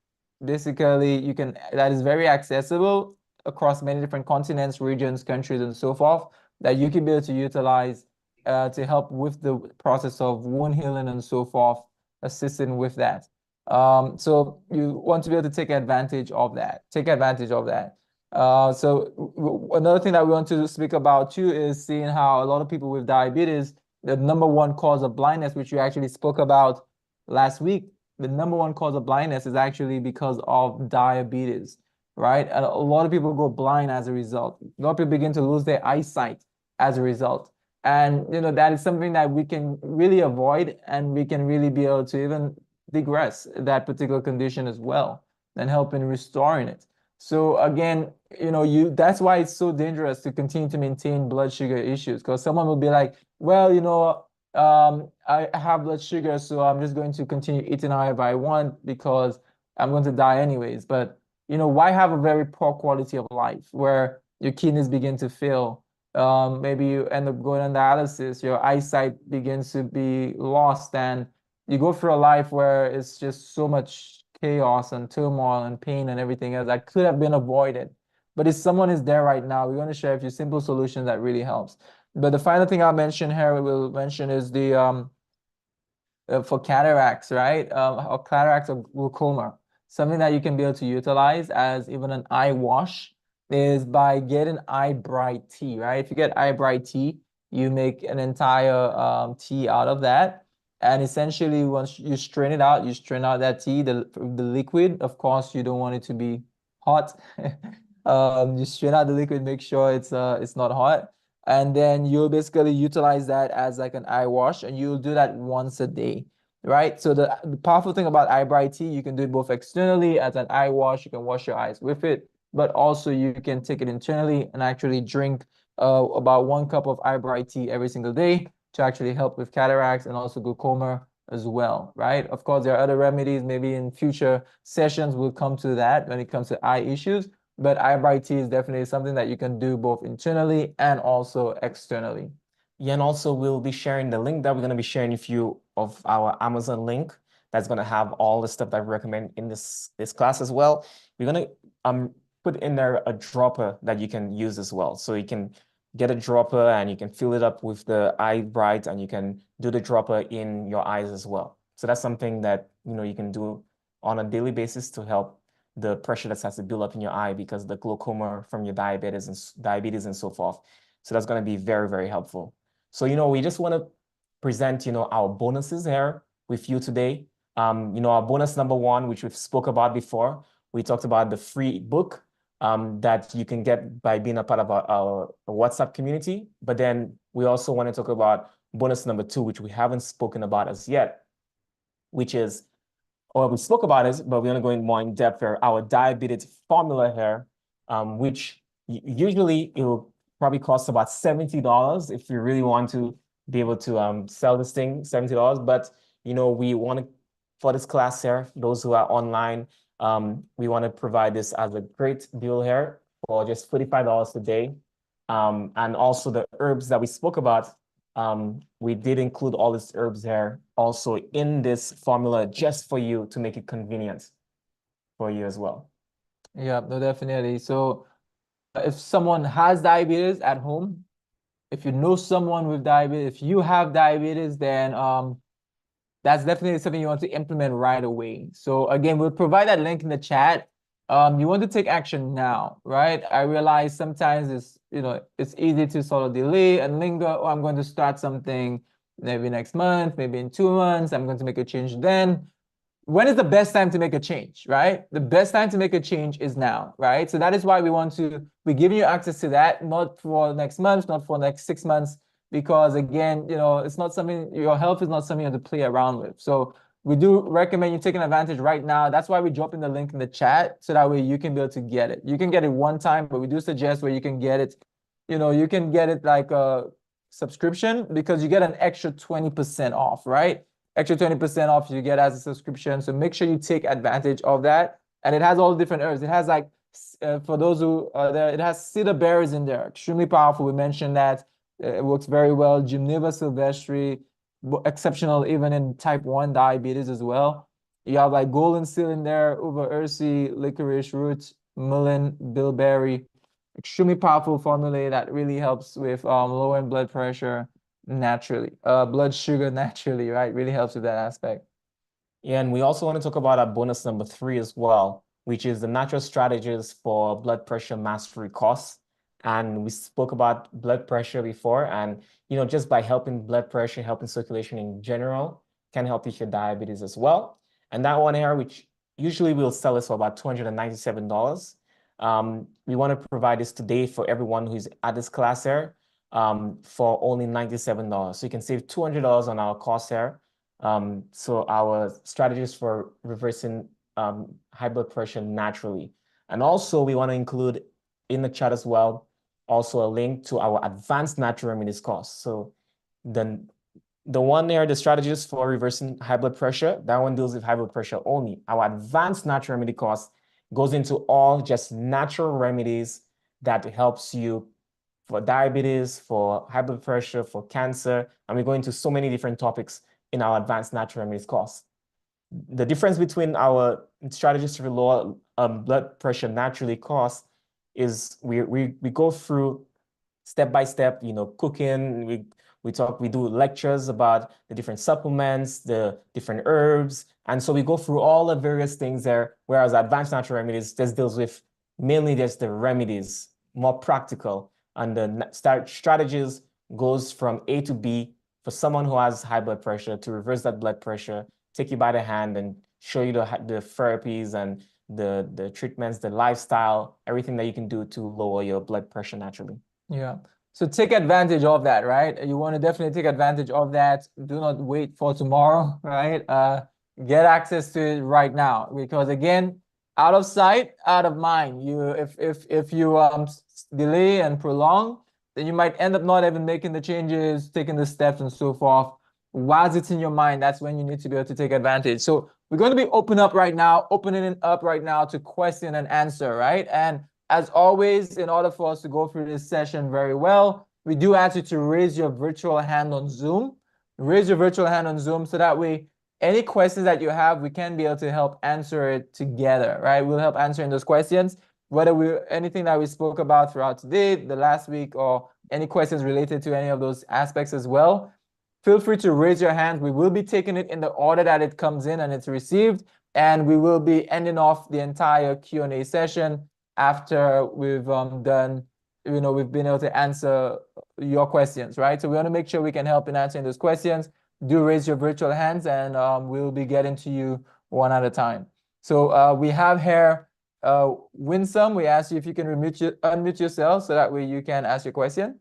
basically that is very accessible across many different continents, regions, countries, and so forth, that you can be able to utilize to help with the process of wound healing and so forth, assisting with that. So you want to be able to take advantage of that. So another thing that we want to speak about too is seeing how a lot of people with diabetes, the number one cause of blindness, which we actually spoke about last week, the number one cause of blindness is actually because of diabetes, right? And a lot of people go blind as a result. A lot of people begin to lose their eyesight as a result. And that is something that we can really avoid, and we can really be able to even digress that particular condition as well, and help in restoring it. So again, that's why it's so dangerous to continue to maintain blood sugar issues, because someone will be like, well, I have blood sugar, so I'm just going to continue eating however I want because I'm going to die anyways. But why have a very poor quality of life where your kidneys begin to fail? Maybe you end up going on dialysis, your eyesight begins to be lost, and you go through a life where it's just so much chaos and turmoil and pain and everything else that could have been avoided But if someone is there right now, we're going to share a few simple solutions that really helps. But the final thing I'll mention here, we will mention is the for cataracts, right? Or cataracts or glaucoma. Something that you can be able to utilize as even an eye wash is by getting eye bright tea, right? If you get eye bright tea, you make an entire tea out of that. And essentially, once you strain it out, you strain out that tea, the liquid. Of course, you don't want it to be hot. You strain out the liquid, make sure it's not hot. And then you'll basically utilize that as like an eye wash, and you'll do that once a day, right? So the powerful thing about eye bright tea, you can do it both externally as an eye wash, you can wash your eyes with it, but also you can take it internally and actually drink about 1 cup of eye bright tea every single day to actually help with cataracts and also glaucoma as well, right? Of course, there are other remedies. Maybe in future sessions we'll come to that when it comes to eye issues. But eye bright tea is definitely something that you can do both internally and also externally. Yeah, and also we'll be sharing the link that we're going to be sharing with you of our Amazon link that's going to have all the stuff that we recommend in this class as well. We're going to put in there a dropper that you can use as well. So you can get a dropper and you can fill it up with the eye bright and you can do the dropper in your eyes as well. So that's something that you can do on a daily basis to help the pressure that starts to build up in your eye because the glaucoma from your diabetes and so forth. So that's going to be very, very helpful. So, we just want to present, our bonuses here with you today. Our bonus number one, which we've spoke about before, we talked about the free book that you can get by being a part of our WhatsApp community. But then we also want to talk about bonus number two, which we haven't spoken about as yet, which is, or we spoke about it, but we're going to go in more in depth here, our diabetes formula here, which usually it will probably cost about $70 if you really want to be able to sell this thing, $70. But, we want to, for this class here, those who are online, we want to provide this as a great deal here for just $45 a day. And also the herbs that we spoke about, we did include all these herbs here also in this formula just for you to make it convenient for you as well. Yeah, no, definitely. So if someone has diabetes at home, if you know someone with diabetes, if you have diabetes, then that's definitely something you want to implement right away. So again, we'll provide that link in the chat. You want to take action now, right? I realize sometimes it's easy to sort of delay and linger. Oh, I'm going to start something maybe next month, maybe in 2 months, I'm going to make a change then. When is the best time to make a change, right? The best time to make a change is now, right? So that is why we're giving you access to that, not for next month, not for next 6 months, because again, it's not something, your health is not something you have to play around with. So we do recommend you taking advantage right now. That's why we're dropping the link in the chat, so that way you can be able to get it. You can get it one time, but we do suggest where you can get it, you can get it like a subscription because you get an extra 20% off, right? Extra 20% off you get as a subscription. So make sure you take advantage of that. And it has all different herbs. It has like, for those who are there, it has cedar berries in there. Extremely powerful. We mentioned that. It works very well. Gymneva sylvestre, exceptional even in type 1 diabetes as well. You have like golden seal in there, uva ursi, licorice root, mullein, bilberry. Extremely powerful formula that really helps with lowering blood pressure naturally, blood sugar naturally, right? Really helps with that aspect. Yeah, and we also want to talk about our bonus number three as well, which is the natural strategies for blood pressure mastery course. And we spoke about blood pressure before, and just by helping blood pressure, helping circulation in general, can help with your diabetes as well. And that one here, which usually we'll sell this for about $297. We want to provide this today for everyone who's at this class here for only $97. So you can save $200 on our cost here. So our strategies for reversing high blood pressure naturally. And also we want to include in the chat as well, also a link to our advanced natural remedies course. So the one there, the strategies for reversing high blood pressure, that one deals with high blood pressure only. Our advanced natural remedy course goes into all just natural remedies that helps you for diabetes, for high blood pressure, for cancer. And we go into so many different topics in our advanced natural remedies course. The difference between our strategies to lower blood pressure naturally course is we go through step by step, cooking. We do lectures about the different supplements, the different herbs. And so we go through all the various things there, whereas advanced natural remedies just deals with mainly just the remedies, more practical. And the strategies goes from A to B for someone who has high blood pressure to reverse that blood pressure, take you by the hand and show you the therapies and the treatments, the lifestyle, everything that you can do to lower your blood pressure naturally. Yeah. So take advantage of that, right? You want to definitely take advantage of that. Do not wait for tomorrow, right? Get access to it right now, because again, out of sight, out of mind. If you delay and prolong, then you might end up not even making the changes, taking the steps and so forth. While it's in your mind, that's when you need to be able to take advantage. So we're going to be opening it up right now to question and answer, right? And as always, in order for us to go through this session very well, we do ask you to raise your virtual hand on Zoom. Raise your virtual hand on Zoom so that way, any questions that you have, we can be able to help answer it together, right? We'll help answering those questions, whether anything that we spoke about throughout today, the last week, or any questions related to any of those aspects as well. Feel free to raise your hand. We will be taking it in the order that it comes in and it's received, and we will be ending off the entire Q&A session after we've done, we've been able to answer your questions, right? So we want to make sure we can help in answering those questions. Do raise your virtual hands, and we'll be getting to you one at a time. So we have here Winsome. We ask you if you can unmute yourself so that way you can ask your question.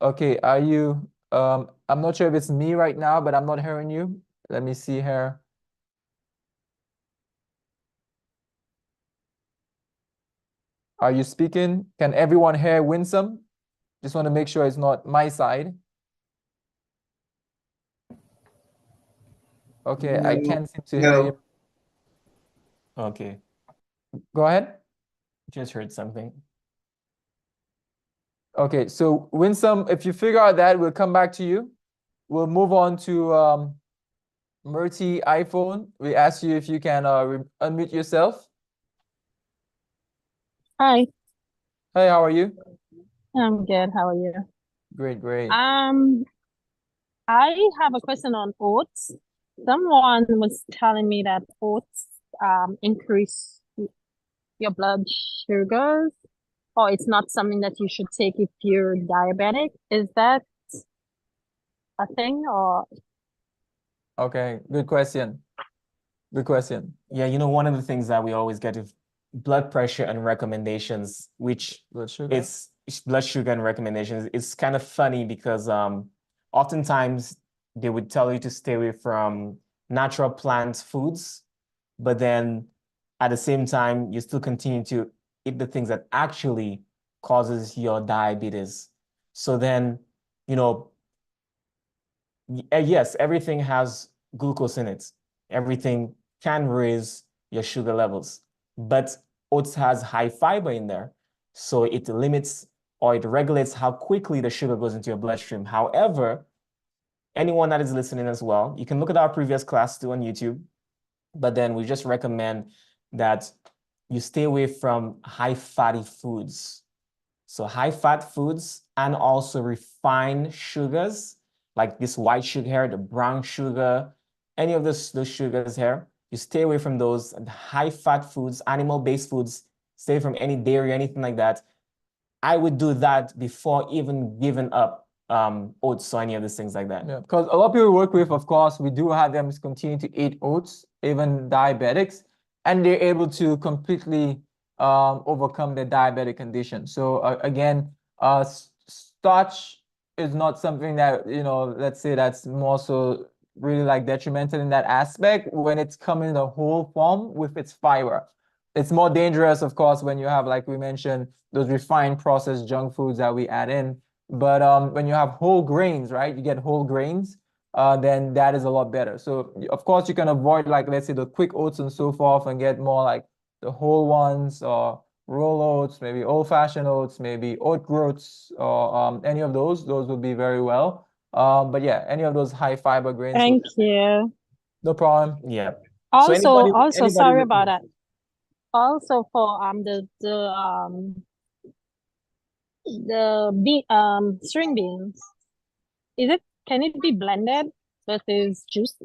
Okay, are you, I'm not sure if it's me right now, but I'm not hearing you. Let me see here. Are you speaking? Can everyone hear Winsome? Just want to make sure it's not my side. Okay, I can't seem to hear you. Okay. Go ahead. Just heard something. Okay, so Winsome, if you figure out that, we'll come back to you. We'll move on to Murti iPhone. We ask you if you can unmute yourself. Hi, Hey, how are you? I'm good. How are you? Great, great. I have a question on oats. Someone was telling me that oats increase your blood sugars, or it's not something that you should take if you're diabetic. Is that a thing, or? Okay, good question. Good question. Yeah, one of the things that we always get is blood pressure and recommendations, which Blood sugar? it's blood sugar and recommendations. It's kind of funny because oftentimes they would tell you to stay away from natural plant foods, but then at the same time, you still continue to eat the things that actually causes your diabetes. So then, yes, everything has glucose in it. Everything can raise your sugar levels, but oats has high fiber in there. So it limits or it regulates how quickly the sugar goes into your bloodstream. However, anyone that is listening as well, you can look at our previous class too on YouTube, but then we just recommend that you stay away from high fatty foods. So high fat foods and also refined sugars, like this white sugar here, the brown sugar, any of those sugars here, you stay away from those. And high fat foods, animal-based foods, stay from any dairy, anything like that. I would do that before even giving up oats or any of these things like that. Yeah, because a lot of people we work with, of course, we do have them continue to eat oats, even diabetics, and they're able to completely overcome their diabetic condition. So again, starch is not something that, let's say that's more so really like detrimental in that aspect when it's coming in the whole form with its fiber. It's more dangerous, of course, when you have, like we mentioned, those refined processed junk foods that we add in. But when you have whole grains, right, you get whole grains, then that is a lot better. So of course you can avoid, like, let's say the quick oats and so forth, and get more like the whole ones, or roll oats, maybe old-fashioned oats, maybe oat groats, or any of those would be very well. But yeah, any of those high fiber grains. Thank you. No problem. Yeah. So Also, anybody sorry looking about at that. Also for string beans, can it be blended versus juice?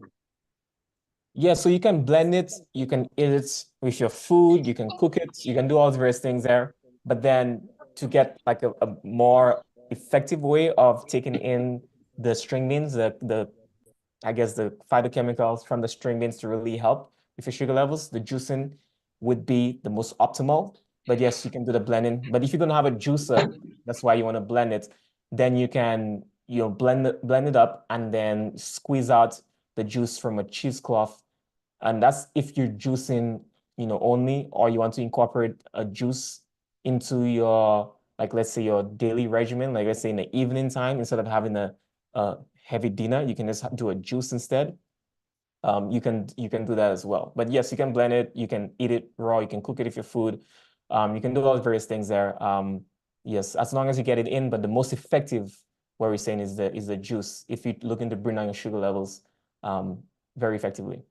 Yeah, so you can blend it, you can eat it with your food, you can cook it, you can do all the various things there. But then to get like a more effective way of taking in the string beans, the I guess the phytochemicals from the string beans to really help with your sugar levels, the juicing would be the most optimal. But yes, you can do the blending. But if you don't have a juicer, that's why you want to blend it, then you can, blend it up and then squeeze out the juice from a cheesecloth. And that's if you're juicing, only, or you want to incorporate a juice into your, like, let's say your daily regimen, like let's say in the evening time, instead of having a heavy dinner, you can just do a juice instead. You can do that as well. But yes, you can blend it, you can eat it raw, you can cook it with your food. You can do all various things there. Yes, as long as you get it in, but the most effective, what we're saying, is the juice, if you're looking to bring down your sugar levels very effectively.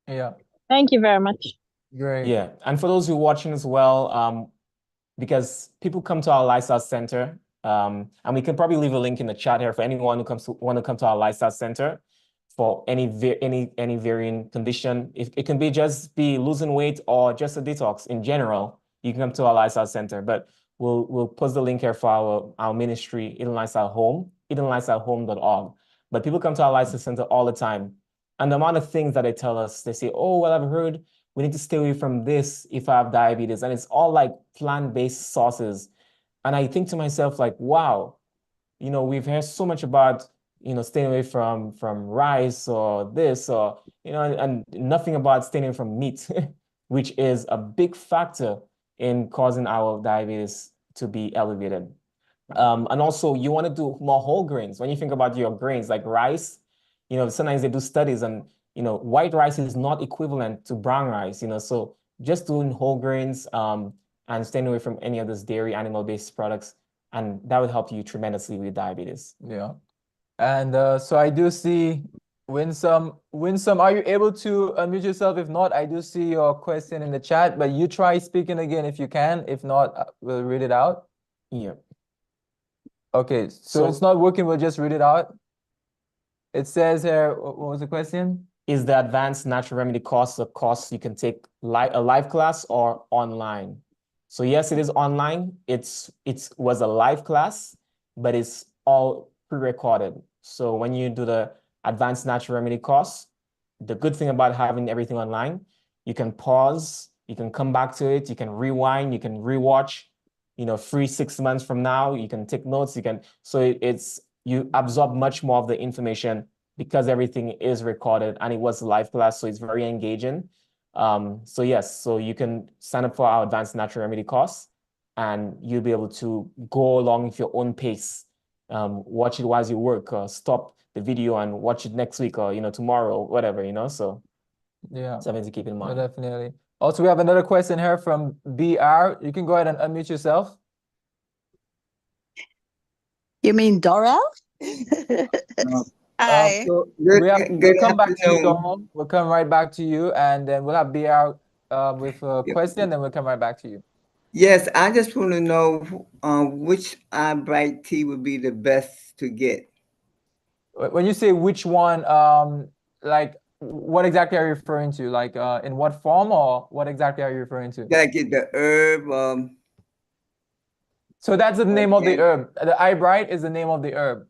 Yeah, Thank you very much. great. Yeah, and for those who are watching as well, because people come to our lifestyle center, and we can probably leave a link in the chat here for anyone who want to come to our lifestyle center for any varying condition. It can be losing weight or just a detox in general. You can come to our lifestyle center, but we'll post the link here for our ministry, Eden Lifestyle Home, edenlifestylehome.org. But people come to our lifestyle center all the time, and the amount of things that they tell us, they say, "Oh, well, I've heard we need to stay away from this if I have diabetes," and it's all like plant-based sauces. And I think to myself, like, wow, we've heard so much about, staying away from rice or this, or, and nothing about staying away from meat, which is a big factor in causing our diabetes to be elevated. And also you want to do more whole grains. When you think about your grains, like rice, sometimes they do studies, and, white rice is not equivalent to brown rice, so just doing whole grains, and staying away from any of those dairy animal-based products, and that would help you tremendously with diabetes. Yeah. And so I do see Winsome, are you able to unmute yourself? If not, I do see your question in the chat, but you try speaking again if you can. If not, we'll read it out. Yeah. Okay, so it's not working, we'll just read it out. It says here, what was the question? Is the advanced natural remedy course a course you can take a live class or online? So yes, it is online. It was a live class, but it's all pre-recorded. So when you do the advanced natural remedy course, the good thing about having everything online, you can pause, you can come back to it, you can rewind, you can rewatch, 3 6 months from now, you can take notes, you absorb much more of the information because everything is recorded, and it was a live class, so it's very engaging. So yes, so you can sign up for our advanced natural remedy course, and you'll be able to go along with your own pace. Watch it while you work, or stop the video and watch it next week, or tomorrow, whatever, so Yeah, something to keep in mind. definitely. Also, we have another question here from BR. You can go ahead and unmute yourself. You mean Dorel? Hi. So Good we'll come back to you, afternoon. Donald. We'll come right back to you, and then we'll have BR with a question, then we'll come right back to you. Yes, I just want to know which eye bright tea would be the best to get. When you say which one, like what exactly are you referring to? Like in what form, or what exactly are you referring to? Gotta get the herb. So that's the name of the herb. The eye bright is the name of the herb.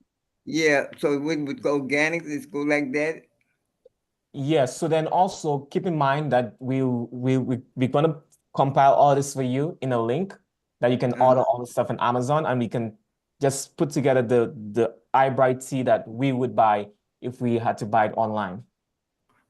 Yeah, so with organic, let's go like that. Yes. So then also keep in mind that we're going to compile all this for you in a link that you can order all the stuff on Amazon, and we can just put together the eye bright tea that we would buy if we had to buy it online.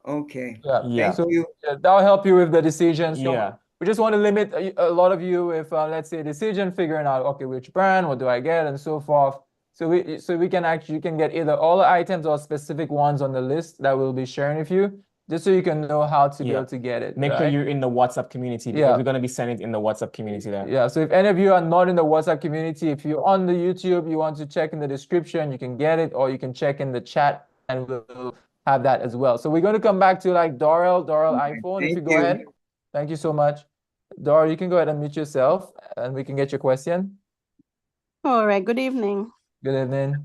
Okay. Yeah. Thank you. That'll help you with the decisions. So Yeah. we just want to limit a lot of you with, let's say, decision, figuring out, okay, which brand, what do I get, and so forth. So we can you can get either all the items or specific ones on the list that we'll be sharing with you, just so you can know how to be able to get it. Make sure you're in the WhatsApp community, because we're going to be sending it in the WhatsApp community there. Yeah, so if any of you are not in the WhatsApp community, if you're on the YouTube, you want to check in the description, you can get it, or you can check in the chat, and we'll have that as well. So we're going to come back to like Doral Okay, iPhone. If you thank go you. ahead. Thank you so much. Doral, you can go ahead and mute yourself and we can get your question. All right, good evening. Good evening.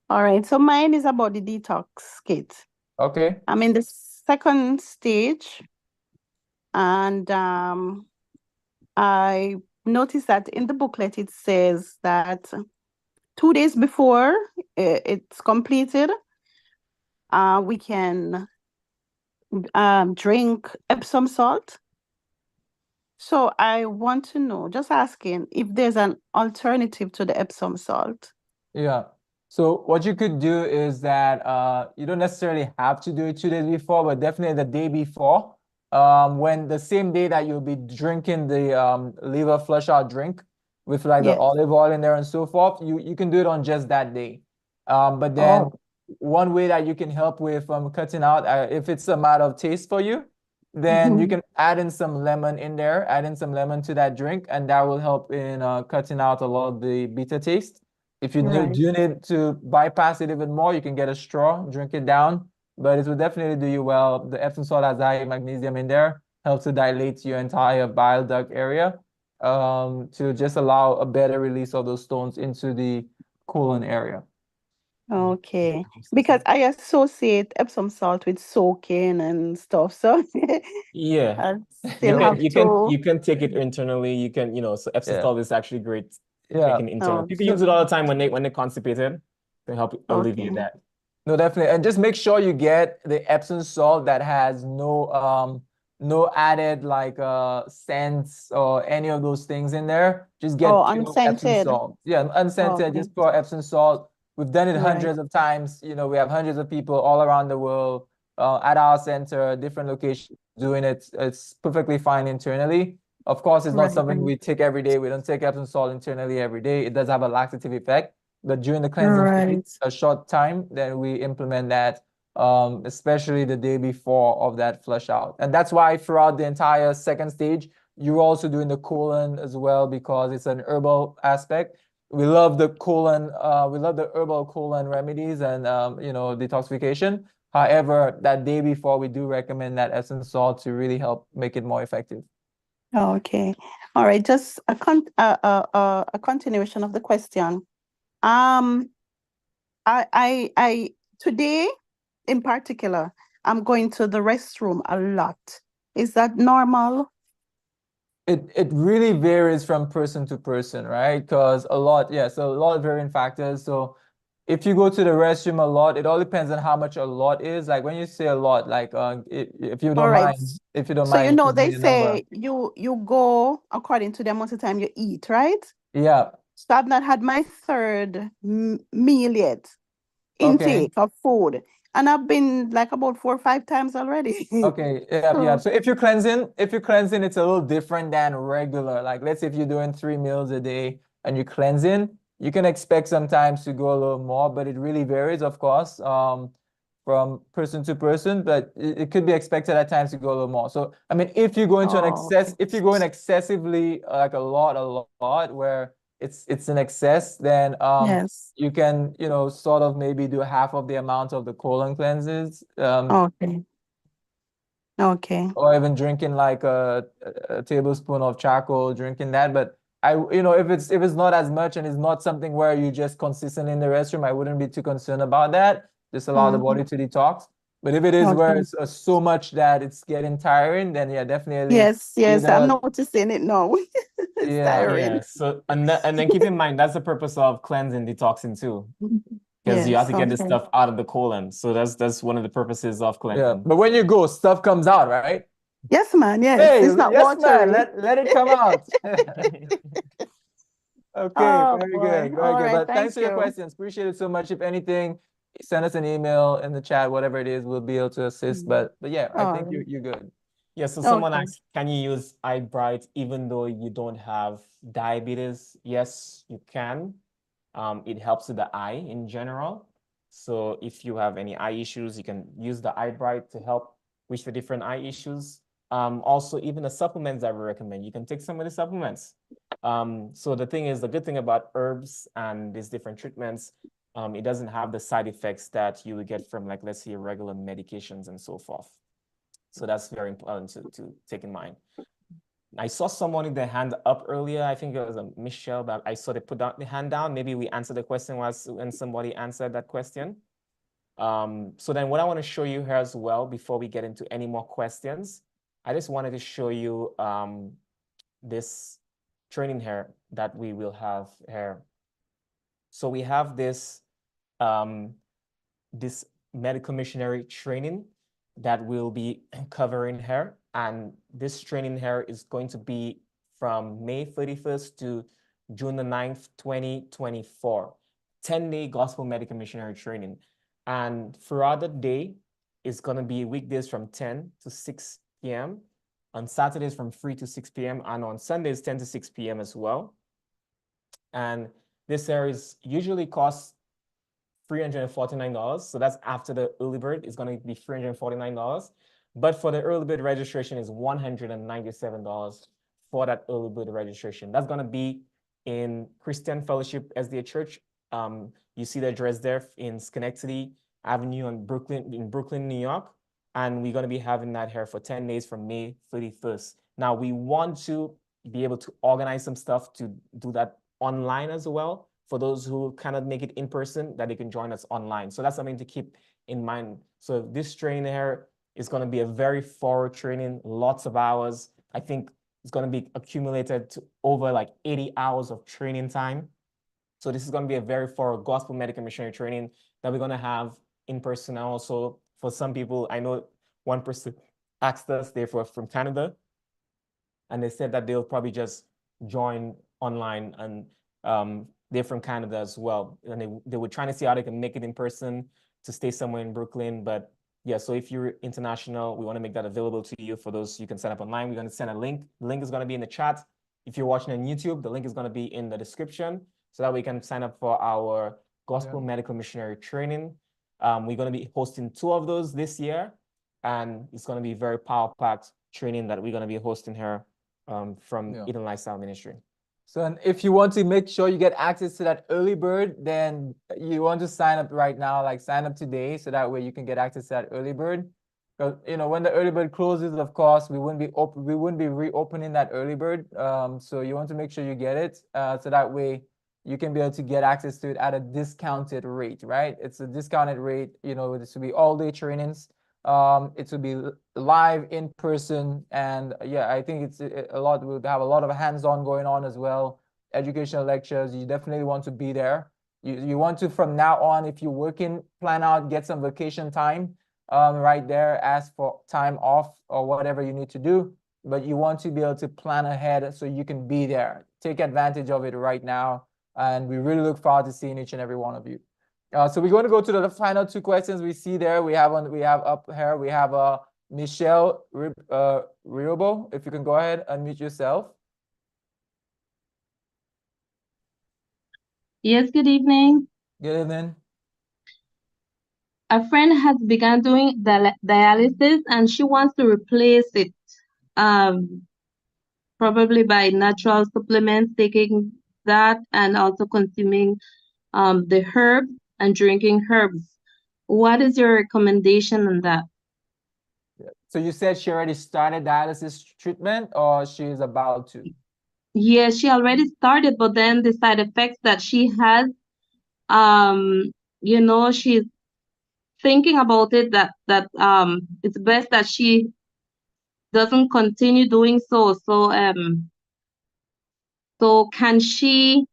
All right, so mine is about the detox kit. Okay. I'm in the second stage, and I noticed that in the booklet it says that 2 days before it's completed, we can drink Epsom salt. So I want to know, just asking if there's an alternative to the Epsom salt. Yeah. So what you could do is that you don't necessarily have to do it 2 days before, but definitely the day before. When the same day that you'll be drinking the liver flush out drink with like the Yes. olive oil in there and so forth, you can do it on just that day. But then Oh. one way that you can help with cutting out, if it's a matter of taste for you, then you can add in some lemon in there, add in some lemon to that drink, and that will help in cutting out a lot of the bitter taste. If you Right. do need to bypass it even more, you can get a straw, drink it down, but it will definitely do you well. The Epsom salt has high magnesium in there, helps to dilate your entire bile duct area, to just allow a better release of those stones into the colon area. Okay, because I associate Epsom salt with soaking and stuff, so Yeah. I You still can have to. you can take it internally. You can, so Epsom Yeah. salt is actually great Yeah. taking internal. People Okay. use it all the time when they're constipated to help alleviate Okay. that. No, definitely. And just make sure you get the Epsom salt that has no added like scents or any of those things in there. Just get Oh, pure Epsom unscented. salt. Yeah, unscented, Okay. just pure Epsom salt. We've done it Right. hundreds of times. We have hundreds of people all around the world at our center, different locations doing it. It's perfectly fine internally. Of course, it's not Right. something we take every day. We don't take Epsom salt internally every day. It does have a laxative effect. But during the cleansing phase, Right. a short time, then we implement that, especially the day before of that flush out. And that's why throughout the entire second stage, you're also doing the colon as well, because it's an herbal aspect. We love the colon, we love the herbal colon remedies and detoxification. However, that day before, we do recommend that Epsom salt to really help make it more effective. Okay. All right. Just a continuation of the question. I today in particular, I'm going to the restroom a lot. Is that normal? It really varies from person to person, right? Because so a lot of varying factors. So if you go to the restroom a lot, it all depends on how much a lot is. Like when you say a lot, like if you All don't right. mind, if you don't So mind, give they me a number. say you go according to the amount of time you eat, right? Yeah. So I've not had my third meal yet, Okay. intake of food, and I've been like about 4 or 5 times already. Okay. Yeah. So if you're cleansing, it's a little different than regular. Like let's say if you're doing 3 meals a day and you're cleansing, you can expect sometimes to go a little more, but it really varies, of course, from person to person. But it could be expected at times to go a little more. So I mean, if you go into Okay. if you go in excessively, like a lot, where it's in excess, then Yes. you can sort of maybe do half of the amount of the colon cleanses. Okay. Okay. Or even drinking like a tablespoon of charcoal, drinking that. But if it's not as much and it's not something where you just consistent in the restroom, I wouldn't be too concerned about that. Just allow the body to detox. But if it is where Okay. it's so much that it's getting tiring, then yeah, definitely Yes, I'm either noticing it now. It's yeah. tiring. Yeah. So and then keep in mind that's the purpose of cleansing, detoxing too, because you have Yes, to get the okay. stuff out of the colon. So that's one of the purposes of Yeah. cleansing. But when you go, stuff comes out, right? Yes, man. Yes, Hey, it's not yes, man. watery. Let it come out. Okay, Oh very boy. good, very All good. right, But thanks thank for your you. questions. Appreciate it so much. If anything, send us an email in the chat, whatever it is, we'll be able to assist. But yeah, I All think right. you're good. Yeah, so someone Okay. asked, can you use eye bright even though you don't have diabetes? Yes, you can. It helps with the eye in general. So if you have any eye issues, you can use the eye bright to help with the different eye issues. Also, even the supplements that we recommend, you can take some of the supplements. So the good thing about herbs and these different treatments, It doesn't have the side effects that you would get from, like, let's say, regular medications and so forth. So that's very important to take in mind. I saw someone with their hand up earlier. I think it was a Michelle, but I saw they put down the hand down. Maybe we answered the question when somebody answered that question. So then what I want to show you here as well, before we get into any more questions, I just wanted to show you this training here that we will have here. So we have this this medical missionary training that we'll be covering here. And this training here is going to be from May 31st to June the 9th, 2024. 10-day gospel medical missionary training. And throughout the day, it's going to be weekdays from 10 to 6 p.m. On Saturdays from 3 to 6 p.m. and on Sundays 10 to 6 p.m. as well. And this series usually costs $349. So that's after the early bird. It's going to be $349. But for the early bird registration is $197 for that early bird registration. That's going to be in Christian Fellowship SDA Church. You see the address there in Schenectady Avenue in Brooklyn, New York. And we're going to be having that here for 10 days from May 31st. Now, we want to be able to organize some stuff to do that online as well. For those who cannot make it in person, that they can join us online. So that's something to keep in mind. So this training here is going to be a very thorough training, lots of hours. I think it's going to be accumulated to over like 80 hours of training time. So this is going to be a very thorough gospel medical missionary training that we're going to have in person. And also for some people, I know one person asked us, they're from Canada, and they said that they'll probably just join online, and they're from Canada as well. And they were trying to see how they can make it in person to stay somewhere in Brooklyn. But yeah, so if you're international, we want to make that available to you. For those, you can sign up online. We're going to send a link. The link is going to be in the chat. If you're watching on YouTube, the link is going to be in the description so that we can sign up for our gospel medical missionary training. We're going to be hosting 2 of those this year, and it's going to be very power-packed training that we're going to be hosting here from Eden Lifestyle Ministry. So, and if you want to make sure you get access to that early bird, then you want to sign up right now, like sign up today, so that way you can get access to that early bird. Because when the early bird closes, of course, we wouldn't be reopening that early bird. So you want to make sure you get it, so that way you can be able to get access to it at a discounted rate, right? It's a discounted rate. This will be all-day trainings. It will be live in person, and I think it's a lot. We'll have a lot of hands-on going on as well, educational lectures. You definitely want to be there. You want to, from now on, if you're working, plan out, get some vacation time right there, ask for time off or whatever you need to do, but you want to be able to plan ahead so you can be there. Take advantage of it right now, and we really look forward to seeing each and every one of you. So we're going to go to the final 2 questions we see there. We have up here, we have Michelle Herbal. If you can go ahead, unmute yourself. Yes, good evening. Good evening. A friend has begun doing dialysis and she wants to replace it, probably by natural supplements, taking that and also consuming the herbs and drinking herbs. What is your recommendation on that? So you said she already started dialysis treatment, or she is about to? Yeah, she already started, but then the side effects that she has, she's thinking about it, that it's best that she doesn't continue doing so. So can she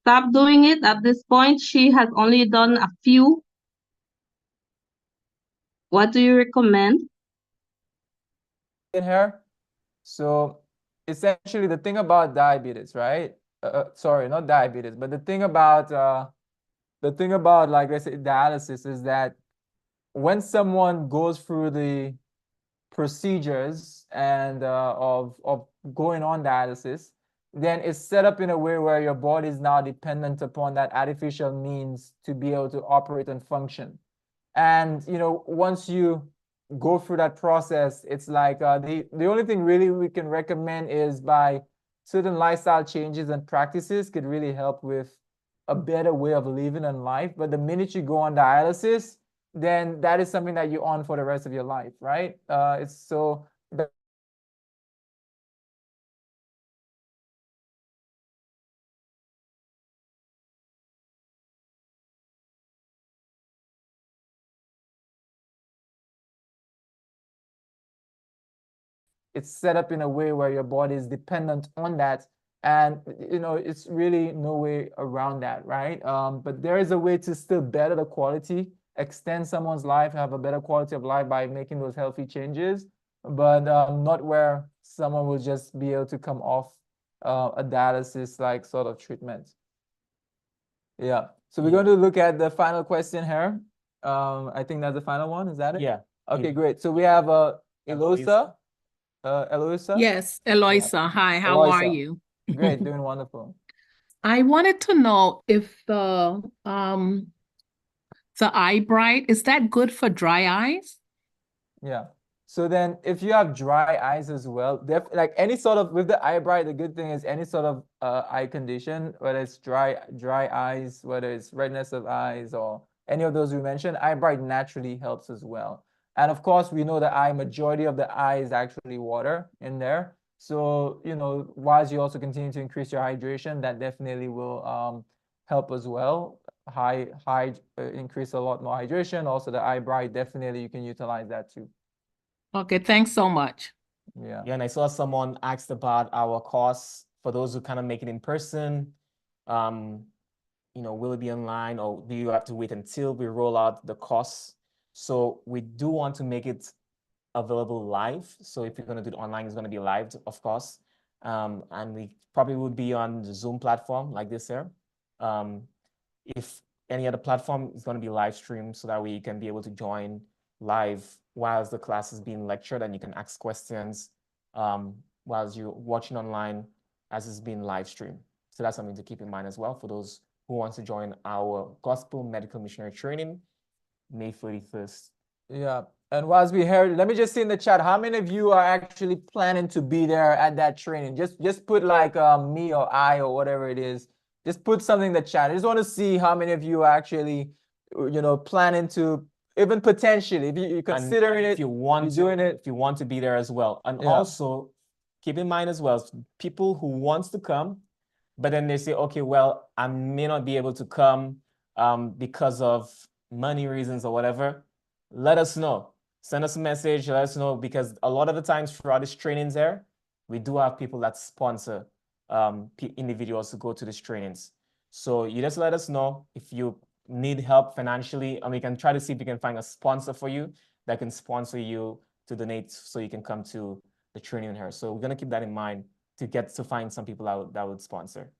stop doing it at this point? She has only done a few. What do you recommend? In her. So essentially, the thing about diabetes, right? Sorry, not diabetes, but the thing about like I said, dialysis is that when someone goes through the procedures and of going on dialysis, then it's set up in a way where your body is now dependent upon that artificial means to be able to operate and function. And once you go through that process, it's like the only thing really we can recommend is by certain lifestyle changes and practices could really help with a better way of living in life. But the minute you go on dialysis, then that is something that you're on for the rest of your life, right? It's so it's set up in a way where your body is dependent on that, and it's really no way around that, right? But there is a way to still better the quality, extend someone's life, have a better quality of life by making those healthy changes, but not where someone will just be able to come off a dialysis like sort of treatment. Yeah, so we're going to look at the final question here. I think that's the final one. Is that it? Yeah. Okay, great. So we have Eloisa. Eloisa? Yes, Eloisa. Hi, how are Eloisa. you? Great, doing wonderful. I wanted to know if the eye bright, is that good for dry eyes? Yeah. So then if you have dry eyes as well, like any sort of, with the eye bright, the good thing is any sort of eye condition, whether it's dry eyes, whether it's redness of eyes or any of those we mentioned, eye bright naturally helps as well. And of course, we know the majority of the eye is actually water in there. So, whilst you also continue to increase your hydration, that definitely will help as well. Increase a lot more hydration. Also, the eye bright, definitely you can utilize that too. Okay, thanks so much. Yeah. Yeah, and I saw someone asked about our costs for those who kind of make it in person. Will it be online, or do you have to wait until we roll out the costs? So we do want to make it available live. So if you're going to do it online, it's going to be live, of course. And we probably would be on the Zoom platform like this here. If any other platform is going to be live streamed, so that way you can be able to join live whilst the class is being lectured, and you can ask questions whilst you're watching online as it's being live streamed. So that's something to keep in mind as well for those who want to join our Gospel Medical Missionary Training, May 31st. Yeah. And whilst we heard, let me just see in the chat, how many of you are actually planning to be there at that training? Just put like me or I or whatever it is. Just put something in the chat. I just want to see how many of you are actually, planning to, even potentially, if you're considering it, if you want doing it. If you want to be there as well. And Yeah. also keep in mind as well, people who wants to come, but then they say, okay, well, I may not be able to come because of money reasons or whatever. Let us know. Send us a message, let us know, because a lot of the times throughout these trainings there, we do have people that sponsor individuals to go to these trainings. So you just let us know if you need help financially, and we can try to see if we can find a sponsor for you that can sponsor you to donate so you can come to the training here. So we're going to keep that in mind to find some people that would sponsor.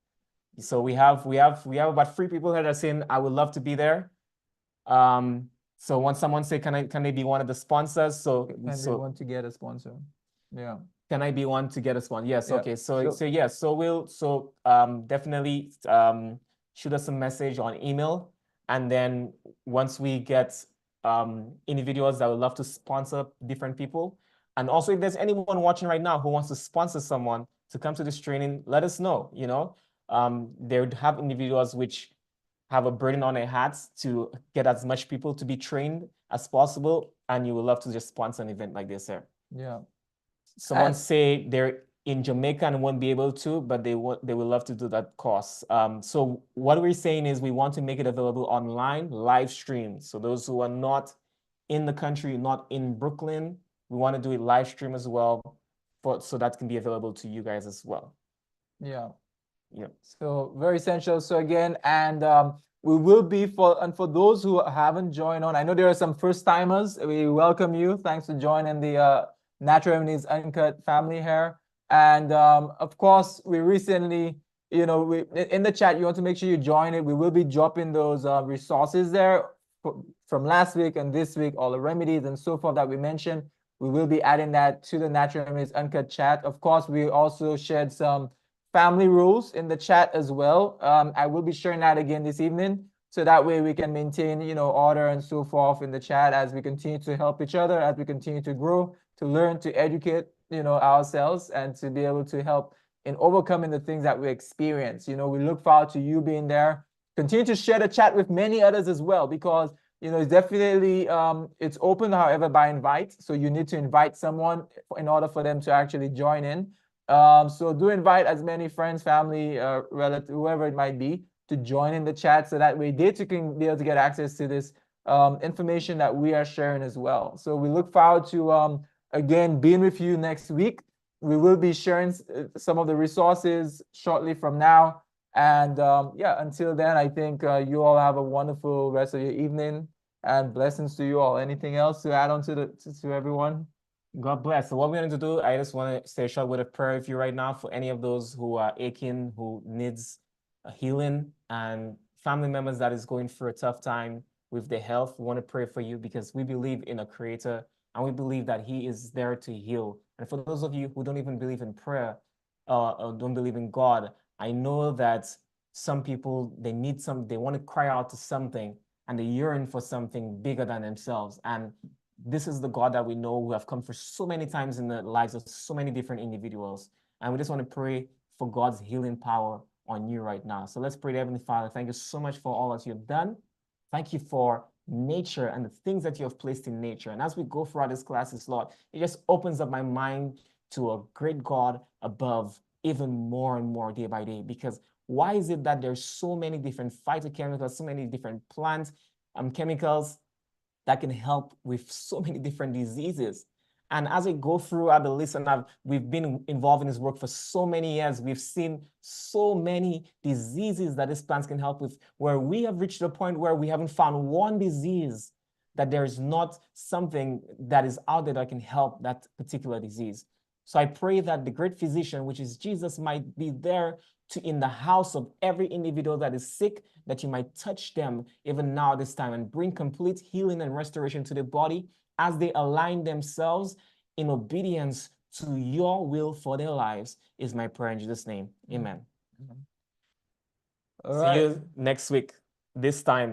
So we have about 3 people here that are saying, I would love to be there. So once someone say, can they be one of the sponsors? So Can they want to get a sponsor? Yeah. Can I be one to get a sponsor? Yes. Yeah. Okay. So we'll definitely shoot us a message on email, and then once we get individuals that would love to sponsor different people, and also if there's anyone watching right now who wants to sponsor someone to come to this training, let us know. They would have individuals which have a burden on their hats to get as much people to be trained as possible, and you would love to just sponsor an event like this here. Yeah. Someone say they're in Jamaica and won't be able to, but they would love to do that course. So what we're saying is we want to make it available online, live stream. So those who are not in the country, not in Brooklyn, we want to do it live stream as well, so that can be available to you guys as well. Yeah. Yeah. So very essential. So again, and we will be for those who haven't joined on, I know there are some first timers. We welcome you. Thanks for joining the Natural Remedies Uncut family here. And of course, we recently, we in the chat, you want to make sure you join it. We will be dropping those resources there from last week and this week, all the remedies and so forth that we mentioned. We will be adding that to the Natural Remedies Uncut chat. Of course, we also shared some family rules in the chat as well. I will be sharing that again this evening, so that way we can maintain, order and so forth in the chat as we continue to help each other, as we continue to grow, to learn, to educate, ourselves, and to be able to help in overcoming the things that we experience. We look forward to you being there continue to share the chat with many others as well, because it's definitely it's open, however, by invite. So you need to invite someone in order for them to actually join in. So do invite as many friends, family, relative, whoever it might be, to join in the chat, so that way they too can be able to get access to this information that we are sharing as well. So we look forward to again being with you next week. We will be sharing some of the resources shortly from now. And yeah, until then, I think you all have a wonderful rest of your evening, and blessings to you all. Anything else to add on to everyone? God bless. So what we're going to do, I just want to say a short word of prayer with you right now for any of those who are aching, who needs a healing, and family members that is going through a tough time with their health. We want to pray for you because we believe in a creator, and we believe that he is there to heal. And for those of you who don't even believe in prayer, or don't believe in God, I know that some people, they want to cry out to something, and they yearn for something bigger than themselves. And this is the God that we know, who have come for so many times in the lives of so many different individuals. And we just want to pray for God's healing power on you right now. So let's pray to Heavenly Father. Thank you so much for all that you have done. Thank you for nature and the things that you have placed in nature. And as we go throughout this classes, Lord, it just opens up my mind to a great God above, even more and more day by day. Because why is it that there's so many different phytochemicals, so many different plant chemicals that can help with so many different diseases? And as we go throughout the list, and we've been involved in this work for so many years, we've seen so many diseases that these plants can help with, where we have reached a point where we haven't found one disease that there is not something that is out there that can help that particular disease. So I pray that the great physician, which is Jesus, might be there in the house of every individual that is sick, that you might touch them even now this time and bring complete healing and restoration to the body as they align themselves in obedience to your will for their lives, is my prayer in Jesus' name. Amen. All right. See you next week, this time.